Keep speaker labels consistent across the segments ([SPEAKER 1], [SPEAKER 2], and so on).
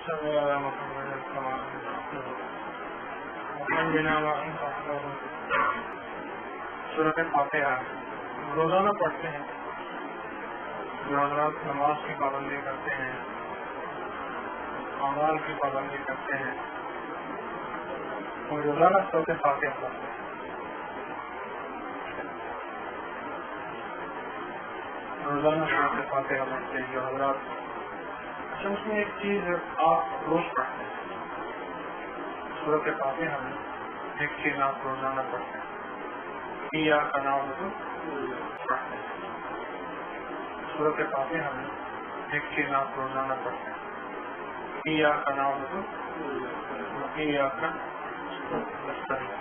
[SPEAKER 1] سورۃ فاتحہ روزانہ پڑھتے ہیں جو حضرات نماز کی پابندی کرتے ہیں، اعمال کی پابندی کرتے ہیں، وہ روزانہ سورۃ فاتحہ پڑھتے ہیں۔ روزانہ سورۃ فاتحہ پڑھتے ہیں جو حضرات، اچھا اس میں ایک چیز آپ روز پڑھتے ہیں، سورۃ فاتحہ میں ایک چیز آپ روزانہ پڑھتے ہیں، ایاک نعبد پڑھتے ہیں، سورۃ فاتحہ میں ایک چیز آپ روزانہ پڑھتے ہیں، ایاک نعبد و ایاک نستعین،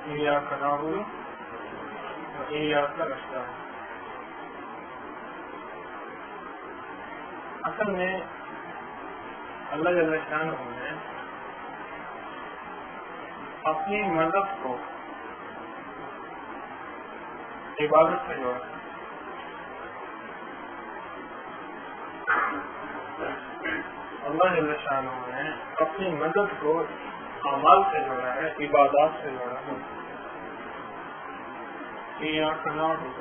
[SPEAKER 1] ایاک نعبد و ایاک نستعین۔ اصل میں اللہ جل شانہ نے اپنی مدد کو عبادت سے جوڑا ہے۔ اللہ جل شانہ نے اپنی مدد کو اعمال سے جوڑا ہے، عبادات سے جوڑا ہے۔ ایاک نعبد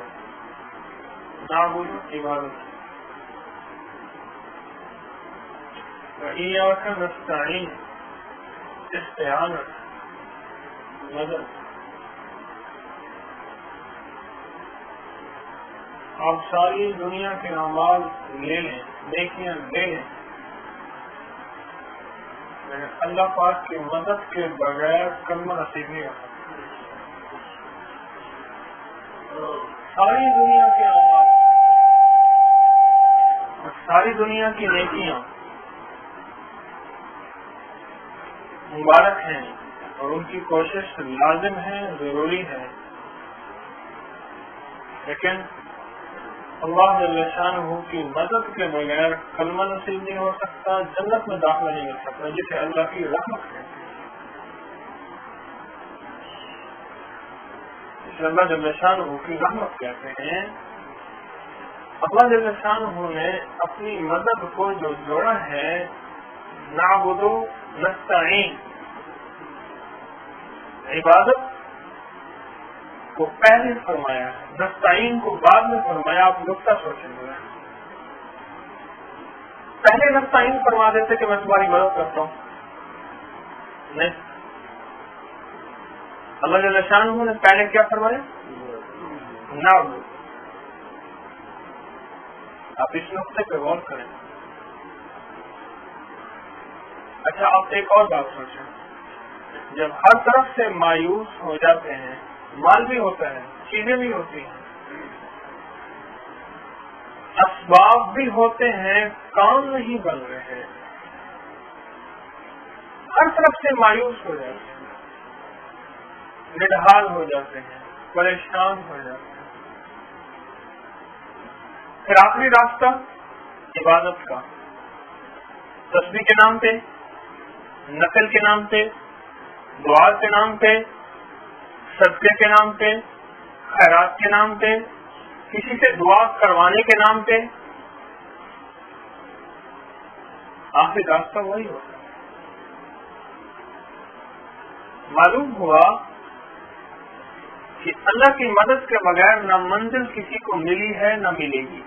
[SPEAKER 1] عبادت، وإیاک نستعین استعانت مدد۔ آپ ساری دنیا کے اعمال لے لیں، نیکیاں لے لیں، لیکن اللہ پاک کی مدد کے بغیر کلمہ نصیب نہیں ہوتا۔ ساری دنیا کے اعمال، ساری دنیا کی نیکیاں مبارک ہیں اور ان کی کوشش لازم ہے، ضروری ہے، لیکن اللہ جل شانہ کی مدد کے بغیر کلمہ نصیب نہیں ہو سکتا، جنت میں داخلہ نہیں مل سکتا، جسے اللہ کی رحمت ہے۔ جسے اللہ جل شانہ کی رحمت کہتے ہیں۔ اللہ جل شانہ نے اپنی مدد کو جو جوڑا ہے، نعبد نستعین، عبادت کو پہلے فرمایا ہے، نستعین کو بعد میں فرمایا۔ آپ نقطہ سوچیں گے، پہلے نستعین فرما دیتے کہ میں تمہاری مدد کرتا ہوں، نہیں، اللہ جل شانہ نے پہلے کیا فرمایا؟ نعبد۔ آپ اس نقطے پہ غور کریں۔ اچھا آپ ایک اور بات سوچیں، جب ہر طرف سے مایوس ہو جاتے ہیں، مال بھی ہوتا ہے، چیزیں بھی ہوتی ہیں، اسباب بھی ہوتے ہیں، کام نہیں بن رہے ہیں، ہر طرف سے مایوس ہو جاتے ہیں، نڈھال ہو جاتے ہیں، پریشان ہو جاتے ہیں، پھر آخری راستہ عبادت کا، تسبیح کے نام پہ، نقل کے نام پہ، دعا کے نام پہ، صدقے کے نام پہ، خیرات کے نام پہ، کسی سے دعا کروانے کے نام پہ، آخری راستہ وہی ہوتا ہے۔ معلوم ہوا کہ اللہ کی مدد کے بغیر نہ منزل کسی کو ملی ہے نہ ملے گی،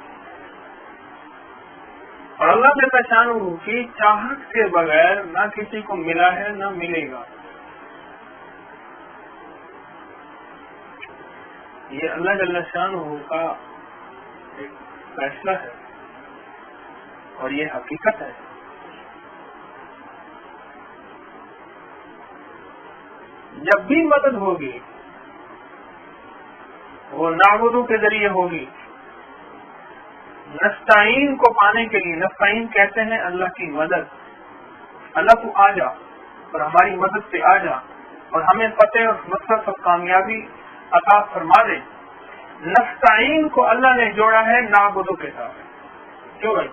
[SPEAKER 1] اور اللہ جل شانہ کی چاہت کے بغیر نہ کسی کو ملا ہے نہ ملے گا۔ یہ اللہ جل شانہ کا ایک فیصلہ ہے اور یہ حقیقت ہے۔ جب بھی مدد ہوگی وہ نعبدو کے ذریعے ہوگی، نستعین کو پانے کے لیے، نستعین کہتے ہیں اللہ کی مدد، اللہ تو آ جا اور ہماری مدد سے آ جا اور ہمیں فتح اور نصرت اور کامیابی عطا فرما دے۔ نستعین کو اللہ نے جوڑا ہے نعبدو کے ساتھ۔ کیوں بھائی؟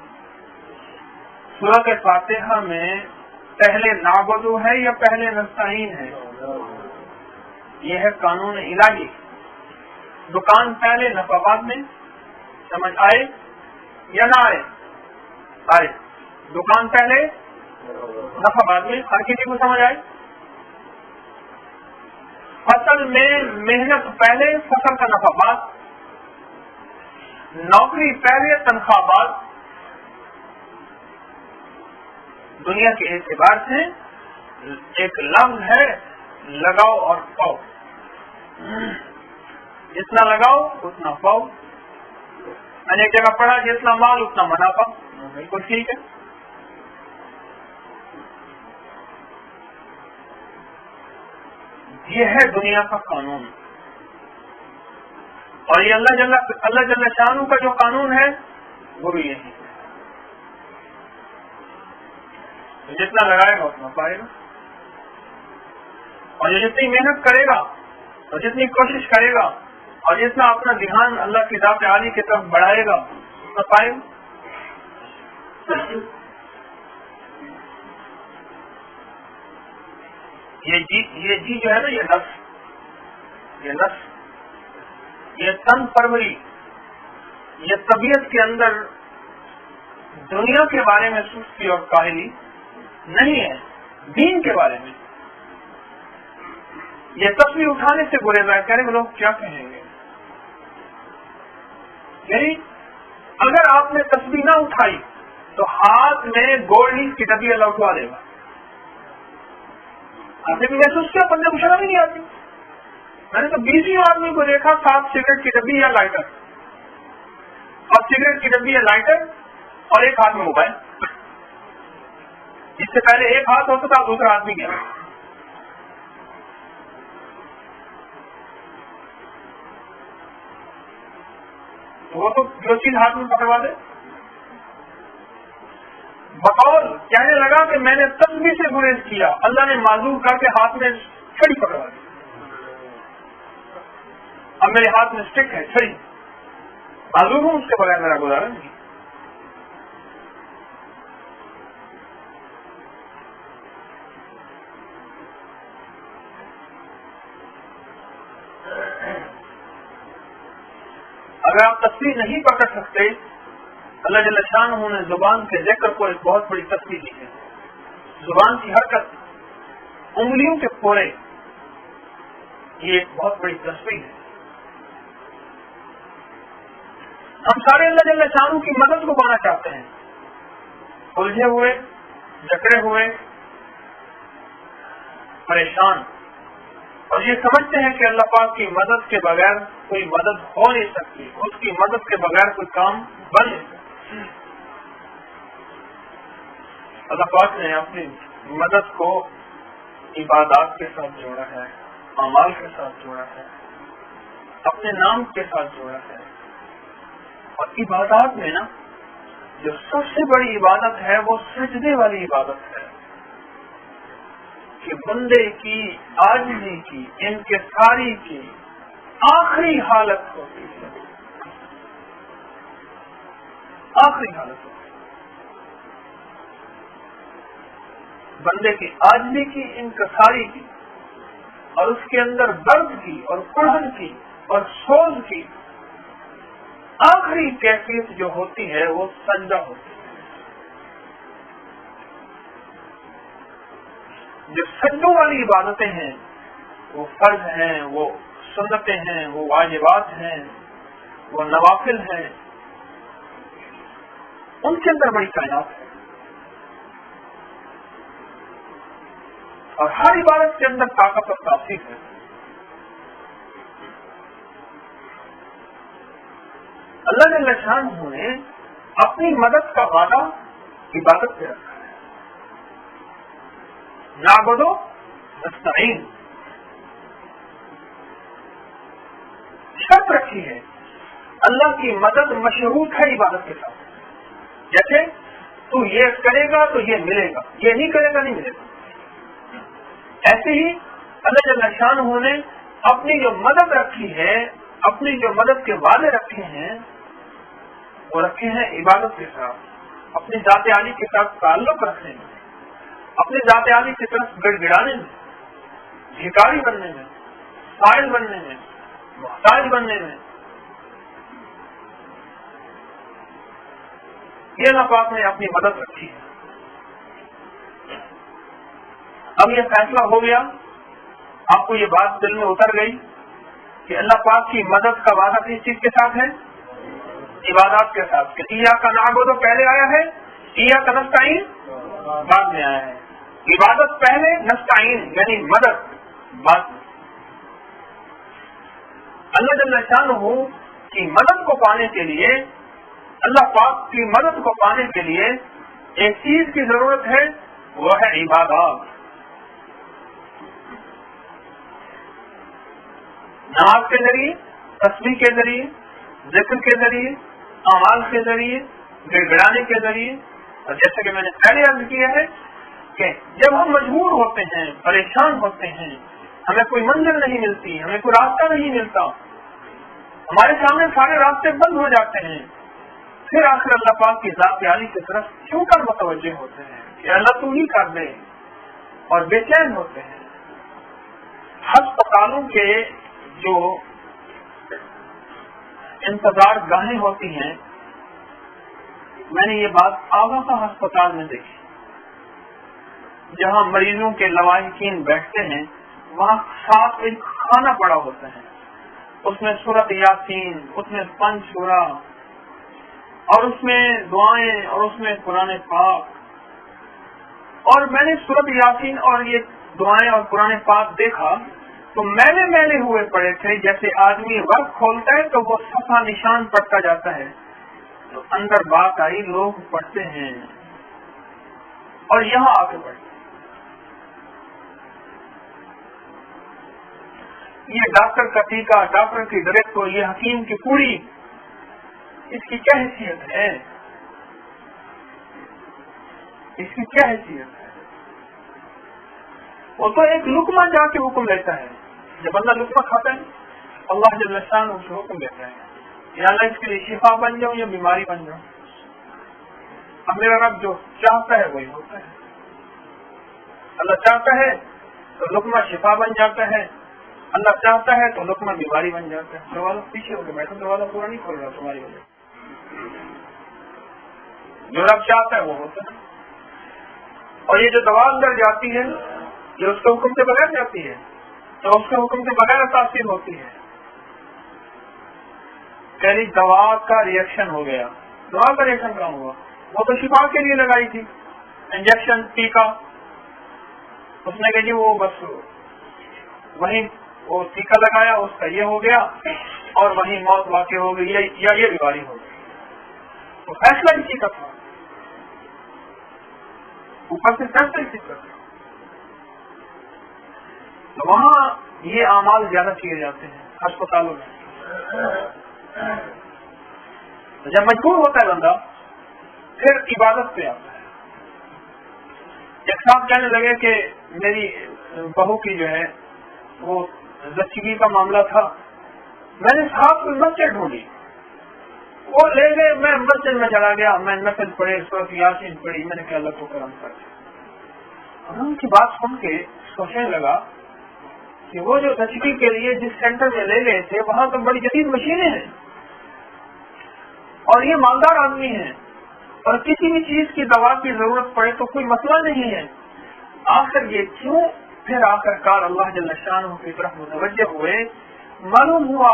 [SPEAKER 1] سورۃ فاتحہ میں پہلے نعبدو ہے یا پہلے نستعین ہے؟ یہ ہے قانون الہی، دکان پہلے نفع بعد میں، سمجھ آئے یا نہ آئے؟ آئے دکان پہلے نفع بعد میں، ہر کسی کو سمجھ آئے؟ فصل میں محنت پہلے، فصل کا نفع بعد، نوکری پہلے، تنخواہ بعد. دنیا کے اعتبار سے ایک لفظ ہے لگاؤ اور پاؤ. جتنا لگاؤ اتنا پاؤ. میں نے ایک جگہ پڑھا جتنا مال اتنا منافع. بالکل ٹھیک ہے. یہ ہے دنیا کا قانون. اور یہ اللہ جل شانہ کا جو قانون ہے وہ بھی یہی ہے. جتنا لگائے گا اتنا پائے گا. اور یہ جتنی محنت کرے گا اور جتنی کوشش کرے گا اور جتنا اپنا دھیان اللہ کی ذات عالی کی طرف بڑھائے گا اتنا پائے گا. یہ جی جو ہے نا، یہ نفس، یہ تن پروری، یہ طبیعت کے اندر دنیا کے بارے میں سستی اور کاہلی نہیں ہے، دین کے بارے میں. یہ تصویر اٹھانے سے برے رہا کریں گے لوگ کیا کہیں گے. یعنی اگر آپ نے تصویر نہ اٹھائی تو ہاتھ میں گولڈ کی ڈبی اللہ اٹھوا دے گا. آپ نے بھی محسوس کیا؟ بندے کو شرم ہی نہیں آتی. میں نے تو 20 آدمی کو دیکھا ساتھ سگریٹ کی ڈبی یا لائٹر، اور سگریٹ کی ڈبی یا لائٹر اور ایک ہاتھ میں موبائل. اس سے پہلے ایک ہاتھ ہوتا تھا دوسرا آدمی گیا. وہ تو جو چیز ہاتھ میں پکڑوا دے. بقول کہنے لگا کہ میں نے تسبیح سے گریز کیا، اللہ نے معذور کر کے ہاتھ میں چھڑی پکڑوا دی. اب میرے ہاتھ میں اسٹک ہے، چھڑی، معذور ہوں، اس کے بغیر میرا گزارا نہیں. اگر آپ تصویر نہیں پکڑ سکتے، اللہ جل شانہ نے زبان کے ذکر کو ایک بہت بڑی تصویر دی ہے. زبان کی حرکت، انگلیوں کے پھوڑے، یہ ایک بہت بڑی تصویر ہے. ہم سارے اللہ جل شانہ کی مدد کو پانا چاہتے ہیں، الجھے ہوئے، جکڑے ہوئے، پریشان، اور یہ سمجھتے ہیں کہ اللہ پاک کی مدد کے بغیر کوئی مدد ہو نہیں سکتی، اس کی مدد کے بغیر کوئی کام بن نہیں سکتا. اللہ پاک نے اپنی مدد کو عبادات کے ساتھ جوڑا ہے، اعمال کے ساتھ جوڑا ہے، اپنے نام کے ساتھ جوڑا ہے. اور عبادات میں نا جو سب سے بڑی عبادت ہے وہ سجدے والی عبادت ہے، کہ بندے کی عاجزی کی، انکساری کی آخری حالت ہوتی ہے. آخری حالت ہوتی ہے بندے کی عاجزی کی، انکساری کی، اور اس کے اندر درد کی اور کڑھن کی اور سوز کی آخری کیفیت جو ہوتی ہے وہ سجدہ ہوتی ہے. جو سجدوں والی عبادتیں ہیں وہ فرض ہیں، وہ سنتیں ہیں، وہ واجبات ہیں، وہ نوافل ہیں، ان کے اندر بڑی کائنات ہے. اور ہر عبادت کے اندر طاقت اور تاثیر ہے. اللہ جل شانہ نے اپنی مدد کا وعدہ عبادت پہ رکھا ہے. نعبد و نستعین، شرط رکھی ہے. اللہ کی مدد مشروط ہے عبادت کے ساتھ. جیسے تو یہ کرے گا تو یہ ملے گا، یہ نہیں کرے گا نہیں ملے گا. ایسے ہی اللہ جل شانہ نے اپنی جو مدد رکھی ہے، اپنی جو مدد کے وعدے رکھے ہیں وہ رکھے ہیں عبادت کے ساتھ، اپنی ذات عالی کے ساتھ تعلق رکھنے میں، اپنی ذات عالی کی طرف گڑ گڑانے میں، بھکاری بننے میں، سائل بننے میں، محتاج بننے میں. یہ اللہ پاک نے اپنی مدد رکھی ہے. اب یہ فیصلہ ہو گیا, آپ کو یہ بات دل میں اتر گئی کہ اللہ پاک کی مدد کا وعدہ کس چیز کے ساتھ ہے؟ عبادات کے ساتھ. کہ ایاک نعبد پہلے آیا ہے, ایاک نستعین بعد میں آیا ہے. عبادت پہلے, نستعین یعنی مدد بعد میں. اللہ جل شانہ کی مدد کو پانے کے لیے, اللہ پاک کی مدد کو پانے کے لیے ایک چیز کی ضرورت ہے, وہ ہے عبادات. نماز کے ذریعے, تسبیح کے ذریعے, ذکر کے ذریعے, اعمال کے ذریعے, گڑ گڑانے کے ذریعے. اور جیسا کہ میں نے پہلے عرض کیا ہے کہ جب ہم مجبور ہوتے ہیں, پریشان ہوتے ہیں, ہمیں کوئی منزل نہیں ملتی, ہمیں کوئی راستہ نہیں ملتا, ہمارے سامنے سارے راستے بند ہو جاتے ہیں, پھر آخر اللہ پاک کی ذات عالی کی طرف کیوں کر متوجہ ہوتے ہیں کہ اللہ تو ہی کر دے, اور بے چین ہوتے ہیں. ہسپتالوں کے جو انتظار گاہیں ہوتی ہیں, میں نے یہ بات آغا ہسپتال میں دیکھی, جہاں مریضوں کے لواحقین بیٹھتے ہیں, وہاں ساتھ ایک کھانا پڑا ہوتا ہے, اس میں سورۃ یاسین, اس میں 5 سورہ, اور اس میں دعائیں, اور اس میں قرآن پاک. اور میں نے سورۃ یاسین اور یہ دعائیں اور قرآن پاک دیکھا تو میلے ہوئے پڑے تھے, جیسے آدمی ورق کھولتا ہے تو وہ صفحہ نشان پڑتا جاتا ہے. تو اندر بات آئی, لوگ پڑھتے ہیں اور یہاں آ کے پڑھتے ہیں. یہ ڈاکٹر کا ٹیکہ, ڈاکٹر کی ڈائریکٹ, یہ حکیم کی پوری, اس کی کیا حیثیت ہے؟ اس کی کیا حیثیت ہے؟ وہ تو ایک لقمہ جا کے حکم لیتا ہے. جب بندہ لقمہ کھاتا ہے, اللہ جل شانہ اسے حکم دیتا ہے, یا اللہ اس کے لیے شفا بن جاؤں یا بیماری بن جاؤں. اب میرا رب جو چاہتا ہے وہی ہوتا ہے. اللہ چاہتا ہے تو لقمہ شفا بن جاتا ہے, اللہ چاہتا ہے تو لقمہ بیماری بن جاتا ہے. دروازہ پیچھے ہو کے بیٹھا, دروازہ پورا نہیں کھول رہا تمہاری وجہ. جو رب چاہتا ہے وہ ہوتا ہے. اور یہ جو دوا اندر جاتی ہے, یہ اس کے حکم سے بغیر جاتی ہے, تو اس کے حکم سے بغیر تاثیر ہوتی ہے. پہلی دوا کا ریئیکشن ہو گیا. دوا کا ریئیکشن کہاں ہوا؟ وہ تو شفا کے لیے لگائی تھی, انجیکشن, ٹیکا. اس نے کہا جی وہ بس وہیں وہ ٹیکا لگایا, اس کا یہ ہو گیا, اور وہیں موت واقع ہو گئی, یا یہ بیماری ہو گئی. تو فیصلہ اسی کا تھا, اوپر سے فیصلہ اسی کا تھا. تو وہاں یہ اعمال زیادہ کیے جاتے ہیں ہسپتالوں میں. جب مجبور ہوتا ہے بندہ, پھر عبادت پہ آتا ہے. ایک صاحب کہنے لگے کہ میری بہو کی جو ہے وہ زچگی کا معاملہ تھا, میں نے صاحب کو مسجد ڈھونڈی, وہ لے گئے, میں مسجد میں چلا گیا, میں نفل پڑھے, سورۃ یاسین پڑھی, میں نے کہا اللہ کو کرم کر. ان کی بات سن کے سوچنے لگا کہ وہ جو زچگی کے لیے جس سینٹر میں لے گئے تھے وہاں تو بڑی جدید مشینیں ہیں, اور یہ مالدار آدمی ہیں, اور کسی بھی چیز کی دوا کی ضرورت پڑے تو کوئی مسئلہ نہیں ہے. آخر یہ کیوں؟ پھر آخر کار اللہ جل شانہ کی طرف متوجہ ہوئے, معلوم ہوا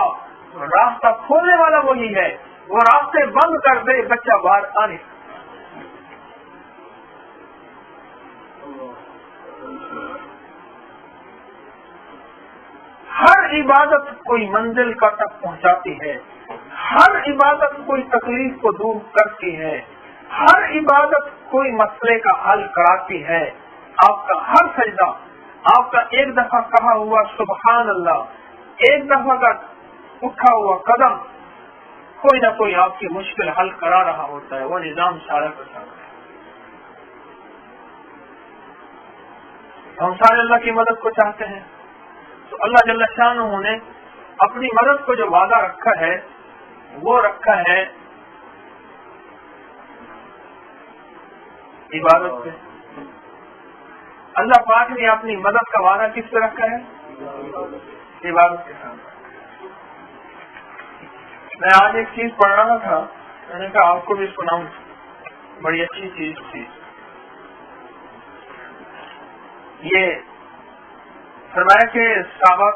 [SPEAKER 1] راستہ کھولنے والا وہی ہے, وہ راستے بند کر دے بچہ باہر آنے. ہر عبادت کوئی منزل کا تک پہنچاتی ہے, ہر عبادت کوئی تکلیف کو دور کرتی ہے, ہر عبادت کوئی مسئلے کا حل کراتی ہے. آپ کا ہر سجدہ, آپ کا ایک دفعہ کہا ہوا سبحان اللہ, ایک دفعہ کا اٹھا ہوا قدم, کوئی نہ کوئی آپ کی مشکل حل کرا رہا ہوتا ہے. وہ نظام سارا کا سارا ہے. ہم سارے اللہ کی مدد کو چاہتے ہیں, تو اللہ جل شانہ نے اپنی مدد کو جو وعدہ رکھا ہے وہ رکھا ہے عبادت پہ. اللہ پاک نے اپنی مدد کا وعدہ کس پہ رکھا ہے؟ عبادت کے ساتھ. میں آج ایک چیز پڑھ رہا تھا, میں نے کہا آپ کو بھی سناؤں. بڑی اچھی چیز تھی. یہ فرمایا کہ صحابہ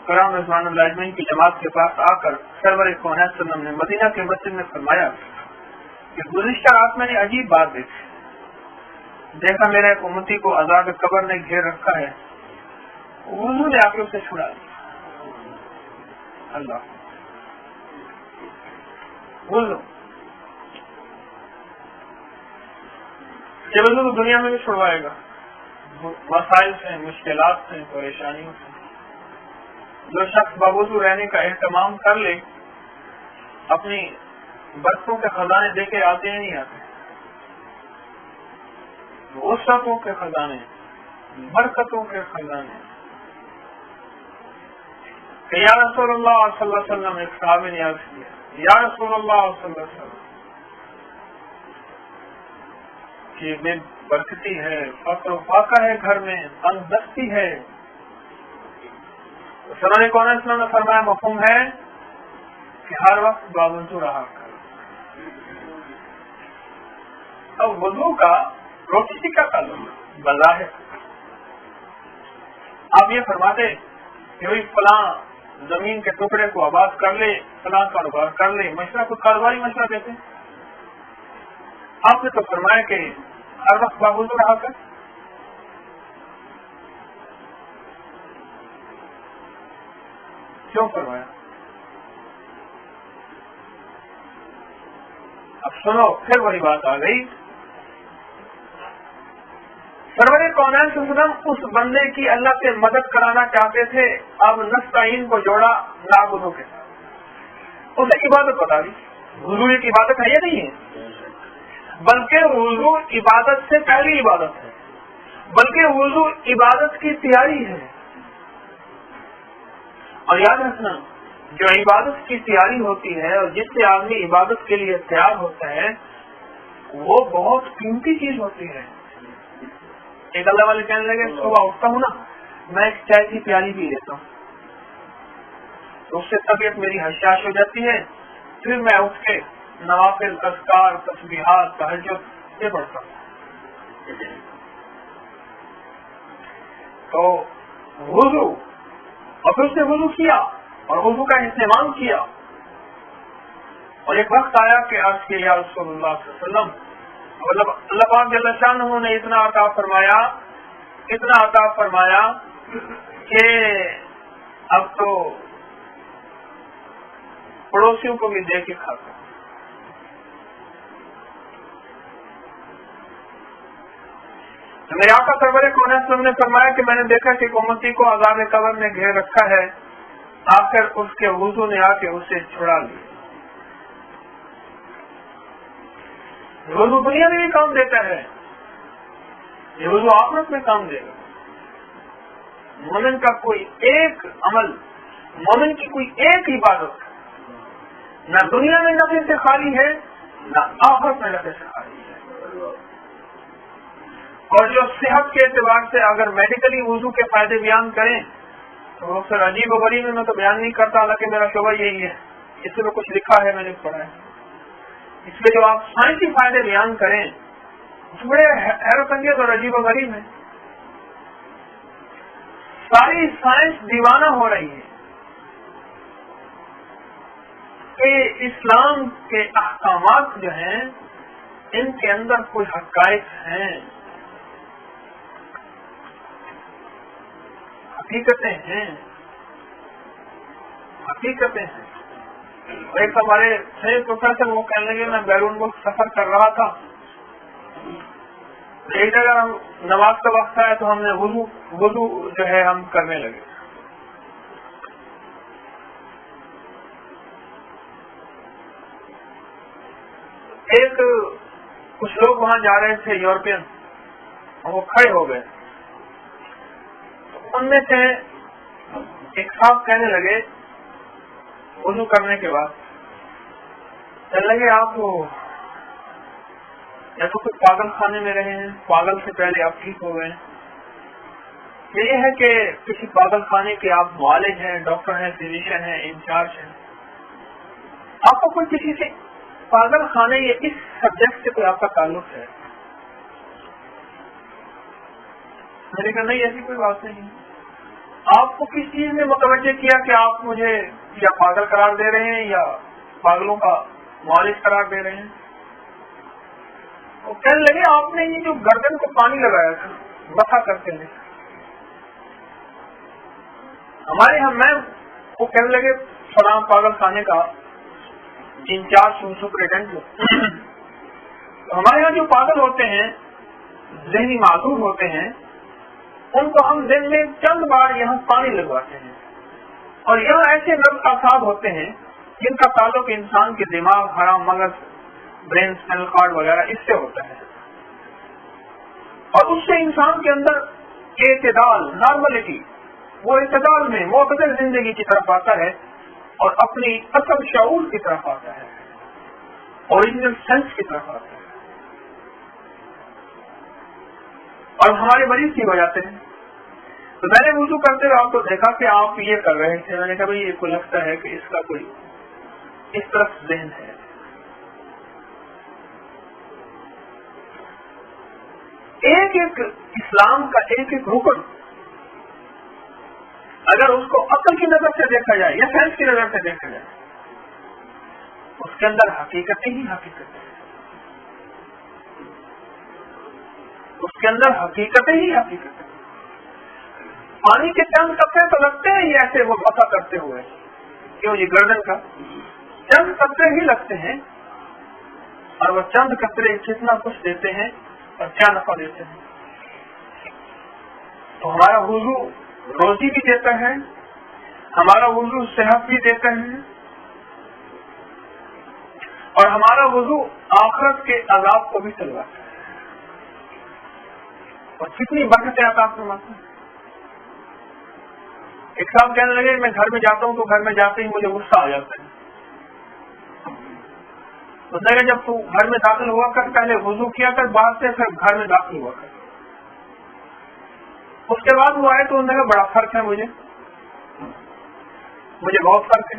[SPEAKER 1] کرام رضوان اللہ اجمعین کی جماعت کے پاس آ کر سرور کونین صلی اللہ علیہ وسلم نے مدینہ کے مسجد میں فرمایا کہ گزشتہ رات میں نے عجیب بات دیکھا میرے ایک امتی کو عذاب قبر نے گھیر رکھا ہے. وضو نے آ کے اسے چھڑا دیا. اللہ وضو یہ وضو تو دنیا میں بھی چھڑوائے گا. مسائل سے، مشکلات سے، پریشانیوں سے جو شخص باوضو رہنے کا اہتمام کر لے اپنی برکتوں کے خزانے دے کے آتے ہیں نہیں آتے. وسعتوں کے خزانے، برکتوں کے خزانے. کہ یا رسول اللہ صلی اللہ علیہ وسلم ایک صحابی نے عرض کیا یا رسول اللہ صلی اللہ علیہ وسلم کہ بے برکتی ہے، فقر و فاقہ ہے، گھر میں تنگ دستی ہے. سرور کونین صلی اللہ علیہ وسلم نے فرمایا مفہوم ہے کہ ہر وقت باوضو رہا کر. اب وضو کا روٹی سے کیا تعلق بظاہر آپ یہ فرماتے کہ وہی فلاں زمین کے ٹکڑے کو آباد کر لے، فلاں کاروبار کر لے، مشورہ کو کاروباری مشورہ دیتے. آپ نے تو فرمایا کہ ہر وقت باوضو رہا کر. کیوں فرمایا؟ اب سنو پھر وہی بات آ گئی. سرور کونین صلی اللہ علیہ وسلم اس بندے کی اللہ سے مدد کرانا چاہتے تھے. اب نستعین کو جوڑا نعبدو کے ساتھ، اسے عبادت بتا دی. وضو ایک عبادت ہے یا نہیں ہے؟ بلکہ وضو عبادت سے پہلی عبادت ہے، بلکہ وضو عبادت کی تیاری ہے. اور یاد رکھنا جو عبادت کی تیاری ہوتی ہے اور جس سے آدمی عبادت کے لیے تیار ہوتا ہے وہ بہت قیمتی چیز ہوتی ہے. ایک اللہ والے کہنے لگے صبح اٹھتا ہوں نا میں ایک چائے کی پیالی پی لیتا ہوں تو اس سے طبیعت میری حساس ہو جاتی ہے. پھر میں اٹھ کے نوافل، اذکار، تسبیحات، تہجد یہ پڑھتا ہوں. تو وضو اور پھر اس نے وضو کیا اور وضو کا اہتمام کیا اور ایک وقت آیا کہ عرض کیا یا رسول اللہ صلی اللہ علیہ وسلم مطلب اللہ پاک جل شانہ نے اتنا عطا فرمایا کہ اب تو پڑوسیوں کو بھی دے کے کھاتا. میرے آقا سرور کونین صلی اللہ علیہ وسلم نے فرمایا کہ میں نے دیکھا کہ امتی کو عذاب قبر نے گھیر رکھا ہے. آخر اس کے وضو نے آ کے اسے چھڑا لیا. وضو دنیا میں بھی کام دیتا ہے، یہ وضو آخرت میں کام دے گا. مومن کا کوئی ایک عمل، مومن کی کوئی ایک عبادت نہ دنیا میں نفع سے خالی ہے نہ آخرت میں نفع سے خالی ہے. اور جو صحت کے اعتبار سے اگر میڈیکلی وضو کے فائدے بیان کریں تو وہ سر عجیب و غریب میں تو بیان نہیں کرتا، حالانکہ میرا شعبہ یہی ہے، اس میں کچھ لکھا ہے میں نے پڑھا ہے. اس میں جو آپ سائنسی فائدے بیان کریں بڑے حیرت انگیز اور عجیب و غریب ہیں. ساری سائنس دیوانہ ہو رہی ہے کہ اسلام کے احکامات جو ہیں ان کے اندر کوئی حقائق ہیں، حقیقتیں ہیں. ایک ہمارے پروفیسر وہ کہنے لگے میں بیرون ملک سفر کر رہا تھا، ایک جگہ ہم نماز کا وقت آیا تو ہم نے وضو جو ہے ہم کرنے لگے. کچھ لوگ وہاں جا رہے تھے یورپین، وہ کھڑے ہو گئے. ان میں سے ایک صاحب کہنے لگے وضو کرنے کے بعد کہنے لگے آپ یا تو کوئی پاگل خانے میں رہے ہیں، پاگل سے پہلے آپ ٹھیک ہو گئے. یہ ہے کہ کسی پاگل خانے کے آپ معالج ہیں، ڈاکٹر ہیں، فزیشین ہیں، انچارج ہیں. آپ کو کوئی کسی سے پاگل خانے یہ اس سبجیکٹ سے کوئی آپ کا تعلق ہے؟ میں نے کہا نہیں ایسی کوئی بات نہیں. آپ کو کس چیز نے متوجہ کیا کہ آپ مجھے یا پاگل قرار دے رہے ہیں یا پاگلوں کا مالک قرار دے رہے ہیں؟ وہ کہنے لگے آپ نے یہ جو گردن کو پانی لگایا تھا بسا کرتے ہیں ہمارے یہاں، میں وہ کہنے لگے فلاں پاگل خانے کا انچارج سپرنٹینڈنٹ. ہمارے یہاں جو پاگل ہوتے ہیں، ذہنی معذور ہوتے ہیں، ان کو ہم دن میں چند بار یہاں پانی لگواتے ہیں، اور یہاں ایسے نرم اعصاب ہوتے ہیں جن کا تعلق انسان کے دماغ، حرام مغز، برین اسپینل کارڈ وغیرہ اس سے ہوتا ہے، اور اس سے انسان کے اندر اعتدال، نارملٹی، وہ اعتدال میں معتدل زندگی کی طرف آتا ہے اور اپنی اصل شعور کی طرف آتا ہے، اوریجنل سینس کی طرف آتا ہے. اور ہمارے مریض کی ہو جاتے ہیں. تو میں نے وضو کرتے ہوئے آپ کو دیکھا کہ آپ یہ کر رہے تھے. میں نے کہا بھائی یہ کو لگتا ہے کہ اس کا کوئی اس طرف ذہن ہے. ایک ایک اسلام کا ایک ایک رکن اگر اس کو عقل کی نظر سے دیکھا جائے یا سائنس کی نظر سے دیکھا جائے، اس کے اندر حقیقت ہی حقیقت ہے، اس کے اندر حقیقت ہی حقیقت ہے. پانی کے چند قطرے تو لگتے ہیں یہ ایسے وہ بسا کرتے ہوئے، کیوں یہ گردن کا چند قطرے ہی لگتے ہیں، اور وہ چند قطرے کتنا کچھ دیتے ہیں اور کیا نفع دیتے ہیں. تو ہمارا وضو روزی بھی دیتا ہے، ہمارا وضو صحت بھی دیتا ہے، اور ہمارا وضو آخرت کے عذاب کو بھی چلواتا ہے، اور کتنی برکتیں عطا فرماتا ہے. ایک صاحب کہنے لگے میں گھر میں جاتا ہوں تو گھر میں جاتے ہی مجھے غصہ آ جاتا ہے. تو دیکھا جب تو گھر میں داخل ہوا کر پہلے وضو کیا کر، بعد سے پھر گھر میں داخل ہوا کر. اس کے بعد وہ آئے تو انہوں نے کہا بڑا فرق ہے، مجھے بہت فرق ہے.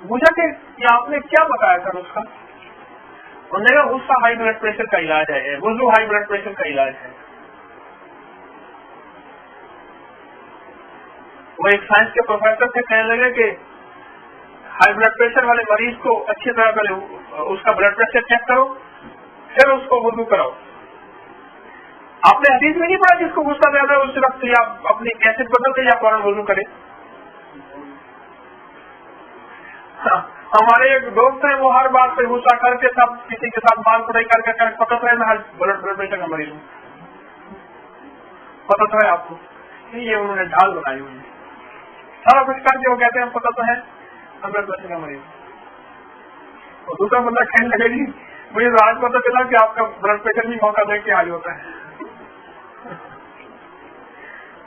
[SPEAKER 1] پوچھا کہ آپ نے کیا بتایا سر اس کا؟ انہوں نے کہا غصہ ہائی بلڈ پریشر کا علاج ہے، وضو ہائی بلڈ پریشر کا علاج ہے. وہ ایک سائنس کے پروفیسر سے کہنے لگے کہ ہائی بلڈ پریشر والے مریض کو اچھی طرح پہلے اس کا بلڈ پریشر چیک کرو، پھر اس کو وضو کراؤ. آپ نے حدیث میں نہیں پڑھا جس کو غصہ زیادہ ہے اس وقت یا اپنی کیسٹ بدل دے یا فوراً وضو کرے. ہمارے ایک دوست ہیں وہ ہر بات پہ غصہ کر کے سب کسی کے ساتھ مال پڑائی کر کے پتہ تو ہے میں بلڈ پریشر کا مریض ہوں، پتہ تو ہے آپ کو. یہ انہوں نے ڈھال بنائی ہوئی سارا کچھ کر کے وہ کہتے ہیں پتہ تو ہے بلڈ پریشر کا مریض. اور دوسرا بندہ کہنے لگے جی مجھے آج پتہ چلا کہ آپ کا بلڈ پریشر بھی موقع دیکھ کے آئی ہوتا ہے.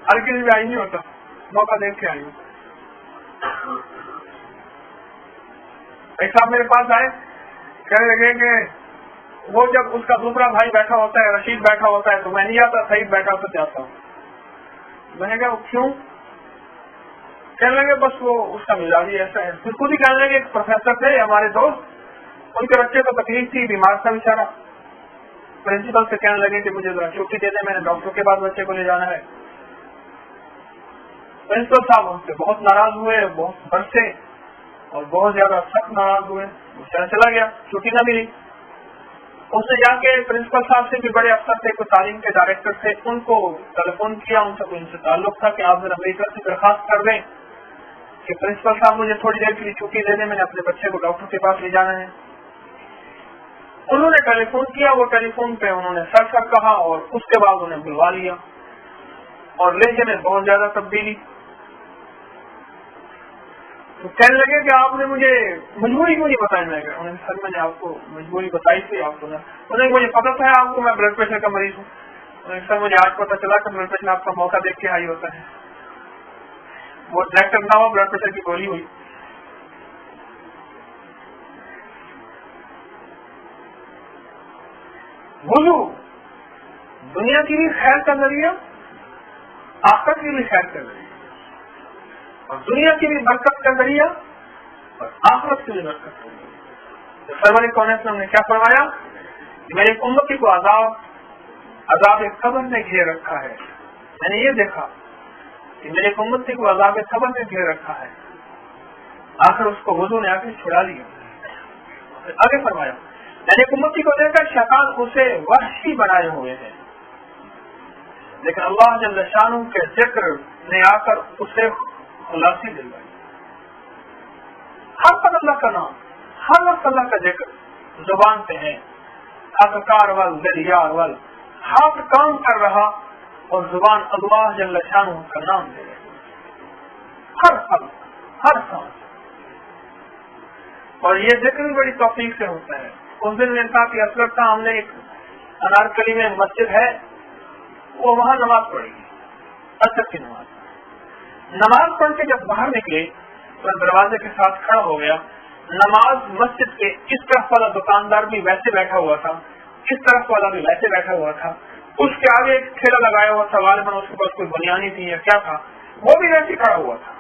[SPEAKER 1] ہر کسی بھی آئی نہیں ہوتا، موقع دیکھ کے آئی ہوتا. ایک صاحب میرے پاس آئے کہنے لگے کہ وہ جب اس کا دوسرا بھائی بیٹھا ہوتا ہے، رشید بیٹھا ہوتا ہے تو میں نہیں آتا، سعید بیٹھا ہوتا جاتا ہوں. میں نے کہا کیوں؟ کہنے لگے بس وہ اس کا مزاج ہی ایسا ہے. پھر خود ہی کہنے لگے ایک پروفیسر تھے ہمارے دوست، ان کے بچے کو تکلیف تھی، بیمار تھا بیچارہ. پرنسپل سے کہنے لگے کہ مجھے ذرا چھٹی دے دیں، میں نے ڈاکٹر کے پاس بچے کو لے جانا ہے. پرنسپل صاحب ان سے بہت ناراض ہوئے، بہت برسے اور بہت زیادہ سخت ناراض ہوئے. بیچارہ چلا گیا، چھٹی نہ ملی. اس نے جا کے پرنسپل صاحب سے بھی بڑے افسر تھے، کوئی تعلیم کے ڈائریکٹر تھے، ان کو ٹیلیفون کیا، ان سے کوئی تعلق تھا کہ آپ ذرا میری طرف سے درخواست کر دیں کہ پرنسپل صاحب مجھے تھوڑی دیر کے لیے چھٹی دے دیں، میں نے اپنے بچے کو ڈاکٹر کے پاس لے جانا ہے. انہوں نے ٹیلی فون کیا، وہ ٹیلی فون پہ انہوں نے سر سر کہا اور اس کے بعد انہیں بلوا لیا اور لہجے میں بہت زیادہ تبدیلی. تو کہنے لگے کہ آپ نے مجھے مجبوری کیوں نہیں بتائی؟ میں انہوں نے سر میں نے آپ کو مجبوری بتائی تھی، آپ کو انہوں نے مجھے پتا تھا آپ کو میں بلڈ پریشر کا مریض ہوں. انہوں نے سر مجھے آج پتا چلا کہ بلڈ پریشر آپ کا موقع دیکھ کے ہائی ہوتا ہے. وہ ڈائریکٹر نہ ہو، بلڈ پریشر کی گولی ہوئی. وضو دنیا کی بھی خیر کا ذریعہ، آخرت کی بھی خیر کا ذریعہ، اور دنیا کی بھی برکت کا ذریعہ پر آخرت کے لیے برکت ہوگی. تو سرور کون اسلام نے کیا فرمایا کہ میری امتی کو عذاب قبر نے گھیر رکھا ہے. میں نے یہ دیکھا کہ میرے امتی کو عذاب قبر نے گھیر رکھا ہے. آخر اس کو وضو نے آ کے چھڑا لیا. آگے فرمایا میں نے امتی کو دیکھا شیطان اسے وحشی بنائے ہوئے ہیں، لیکن اللہ جل شانہ کے ذکر نے آ کر اسے خلاصی دلوائی. ہر وقت اللہ کا نام، ہر وقت اللہ کا ذکر زبان پہ ہے. اذکار وال ذریعہ وال ہاتھ کام کر رہا اور زبان اللہ جل شانہ کا نام لے رہی ہر پل ہر سانس. اور یہ ذکر بھی بڑی توفیق سے ہوتا ہے. اس دن میں تھا کہ اصغر تھا، ہم نے ایک انارکلی میں مسجد ہے، وہ وہاں نماز پڑھی اثر کی نماز پڑھ کے جب باہر نکلے تو دروازے کے ساتھ کھڑا ہو گیا. نماز مسجد کے اس طرف والا دکاندار بھی ویسے بیٹھا ہوا تھا، اس طرف والا بھی ویسے بیٹھا ہوا تھا. اس کے آگے ایک ٹھیلا لگایا ہوا تھا، غالباً اس کے پاس کوئی بنیانی تھی یا کیا تھا، وہ بھی ویسے کھڑا ہوا تھا.